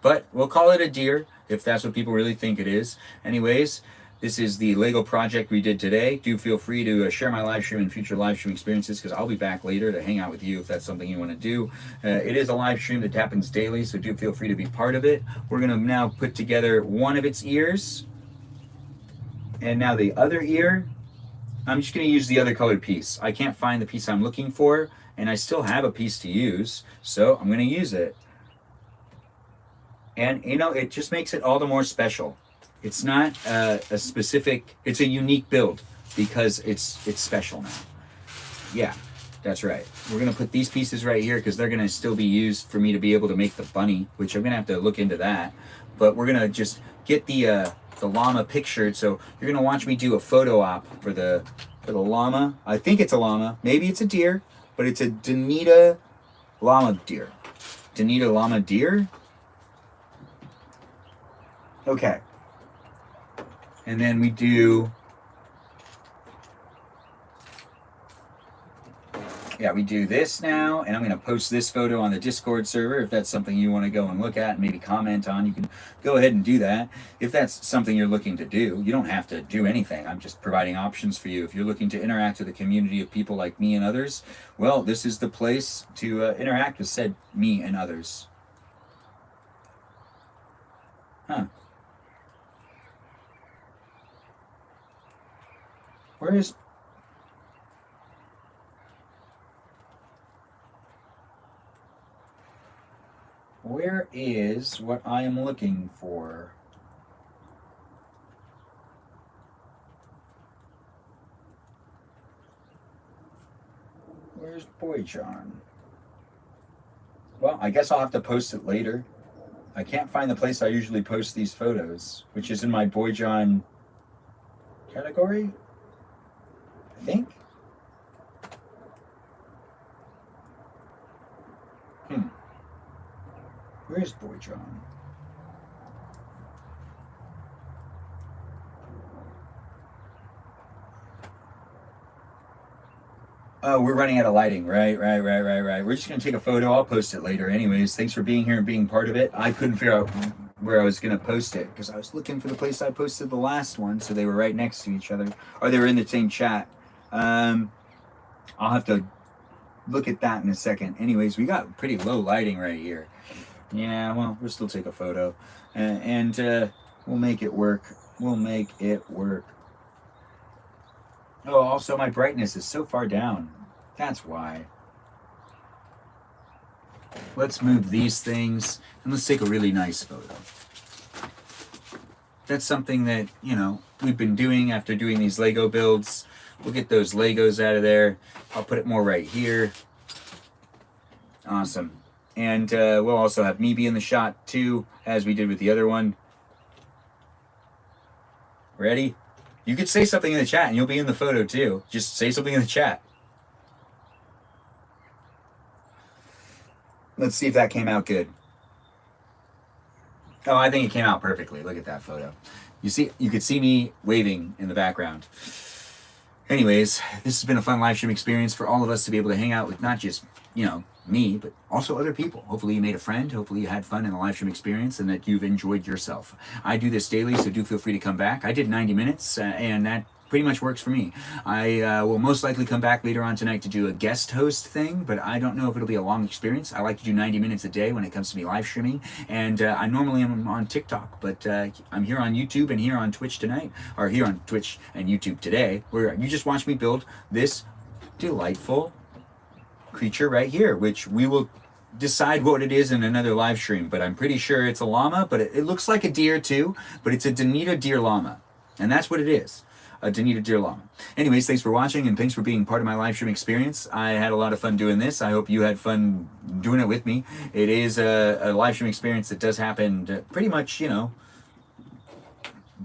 But we'll call it a deer if that's what people really think it is. Anyways, this is the Lego project we did today. Do feel free to share my live stream and future live stream experiences, because I'll be back later to hang out with you if that's something you want to do. It is a live stream that happens daily, so do feel free to be part of it. We're going to now put together one of its ears. And now the other ear, I'm just going to use the other colored piece. I can't find the piece I'm looking for, and I still have a piece to use, so I'm going to use it. And, you know, it just makes it all the more special. It's not a specific, it's a unique build because it's special now. Yeah, that's right. We're going to put these pieces right here because they're going to still be used for me to be able to make the bunny, which I'm going to have to look into that. But we're going to just get the llama pictured, so you're gonna watch me do a photo op for the llama. I think it's a llama, maybe it's a deer, but it's a Danita llama deer. Danita llama deer. Okay. And then we do Yeah, we do this now, and I'm going to post this photo on the Discord server. If that's something you want to go and look at and maybe comment on, you can go ahead and do that. If that's something you're looking to do, you don't have to do anything. I'm just providing options for you. If you're looking to interact with a community of people like me and others, well, this is the place to interact with said me and others. Huh. Where is... Where is what I am looking for? Where's Boy John? Well, I guess I'll have to post it later. I can't find the place I usually post these photos, which is in my Boy John category, I think. Where's Boy John? Oh, we're running out of lighting. Right. We're just going to take a photo. I'll post it later. Anyways, thanks for being here and being part of it. I couldn't figure out where I was going to post it because I was looking for the place I posted the last one, so they were right next to each other, or they were in the same chat. I'll have to look at that in a second. Anyways, we got pretty low lighting right here. Yeah, well, we'll still take a photo, and we'll make it work. We'll make it work. Oh, also my brightness is so far down. That's why. Let's move these things, and let's take a really nice photo. That's something that, we've been doing after doing these Lego builds. We'll get those Legos out of there. I'll put it more right here. Awesome. And we'll also have me be in the shot too, as we did with the other one. Ready? You could say something in the chat and you'll be in the photo too. Just say something in the chat. Let's see if that came out good. Oh, I think it came out perfectly. Look at that photo. You could see me waving in the background. Anyways, this has been a fun live stream experience for all of us to be able to hang out with not just, me, but also other people. Hopefully you made a friend. Hopefully you had fun in the live stream experience and that you've enjoyed yourself. I do this daily, so do feel free to come back. I did 90 minutes, and that pretty much works for me. I will most likely come back later on tonight to do a guest host thing, but I don't know if it'll be a long experience. I like to do 90 minutes a day when it comes to me live streaming, and I normally am on TikTok, but I'm here on YouTube and here on Twitch tonight, or here on Twitch and YouTube today, where you just watch me build this delightful creature right here, which we will decide what it is in another live stream, but I'm pretty sure it's a llama, but it looks like a deer too, but it's a Danita deer llama, and that's what it is. A Danita deer llama. Anyways, thanks for watching and thanks for being part of my live stream experience. I had a lot of fun doing this. I hope you had fun doing it with me. It is a live stream experience that does happen pretty much,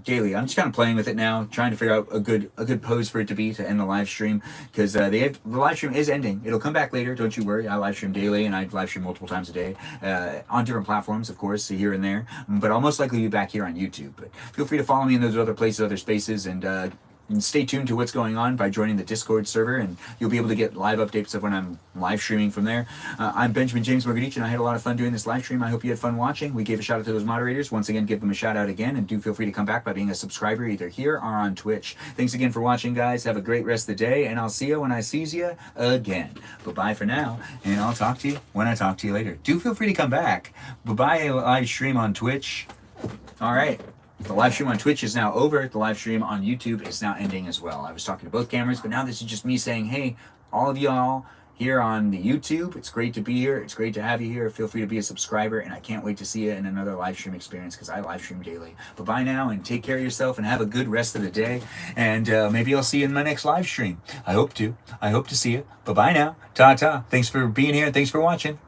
daily. I'm just kind of playing with it now, trying to figure out a good pose for it to be to end the live stream, because the live stream is ending. It'll come back later, don't you worry. I live stream daily, and I live stream multiple times a day on different platforms, of course, here and there. But I'll most likely be back here on YouTube. But feel free to follow me in those other places, other spaces, and stay tuned to what's going on by joining the Discord server, and you'll be able to get live updates of when I'm live streaming from there. I'm Benjamin James Magrdichian, and I had a lot of fun doing this live stream. I hope you had fun watching. We gave a shout out to those moderators. Once again, give them a shout out again, and do feel free to come back by being a subscriber either here or on Twitch. Thanks again for watching, guys. Have a great rest of the day, and I'll see you when I sees you again. Bye-bye for now, and I'll talk to you when I talk to you later. Do feel free to come back. Bye-bye live stream on Twitch. All right. The live stream on Twitch is now over. The live stream on YouTube is now ending as well. I was talking to both cameras, but now this is just me saying, hey, all of y'all here on the YouTube, it's great to be here. It's great to have you here. Feel free to be a subscriber, and I can't wait to see you in another live stream experience because I live stream daily. But bye now, and take care of yourself, and have a good rest of the day. And maybe I'll see you in my next live stream. I hope to. I hope to see you. But bye now. Ta-ta. Thanks for being here. Thanks for watching.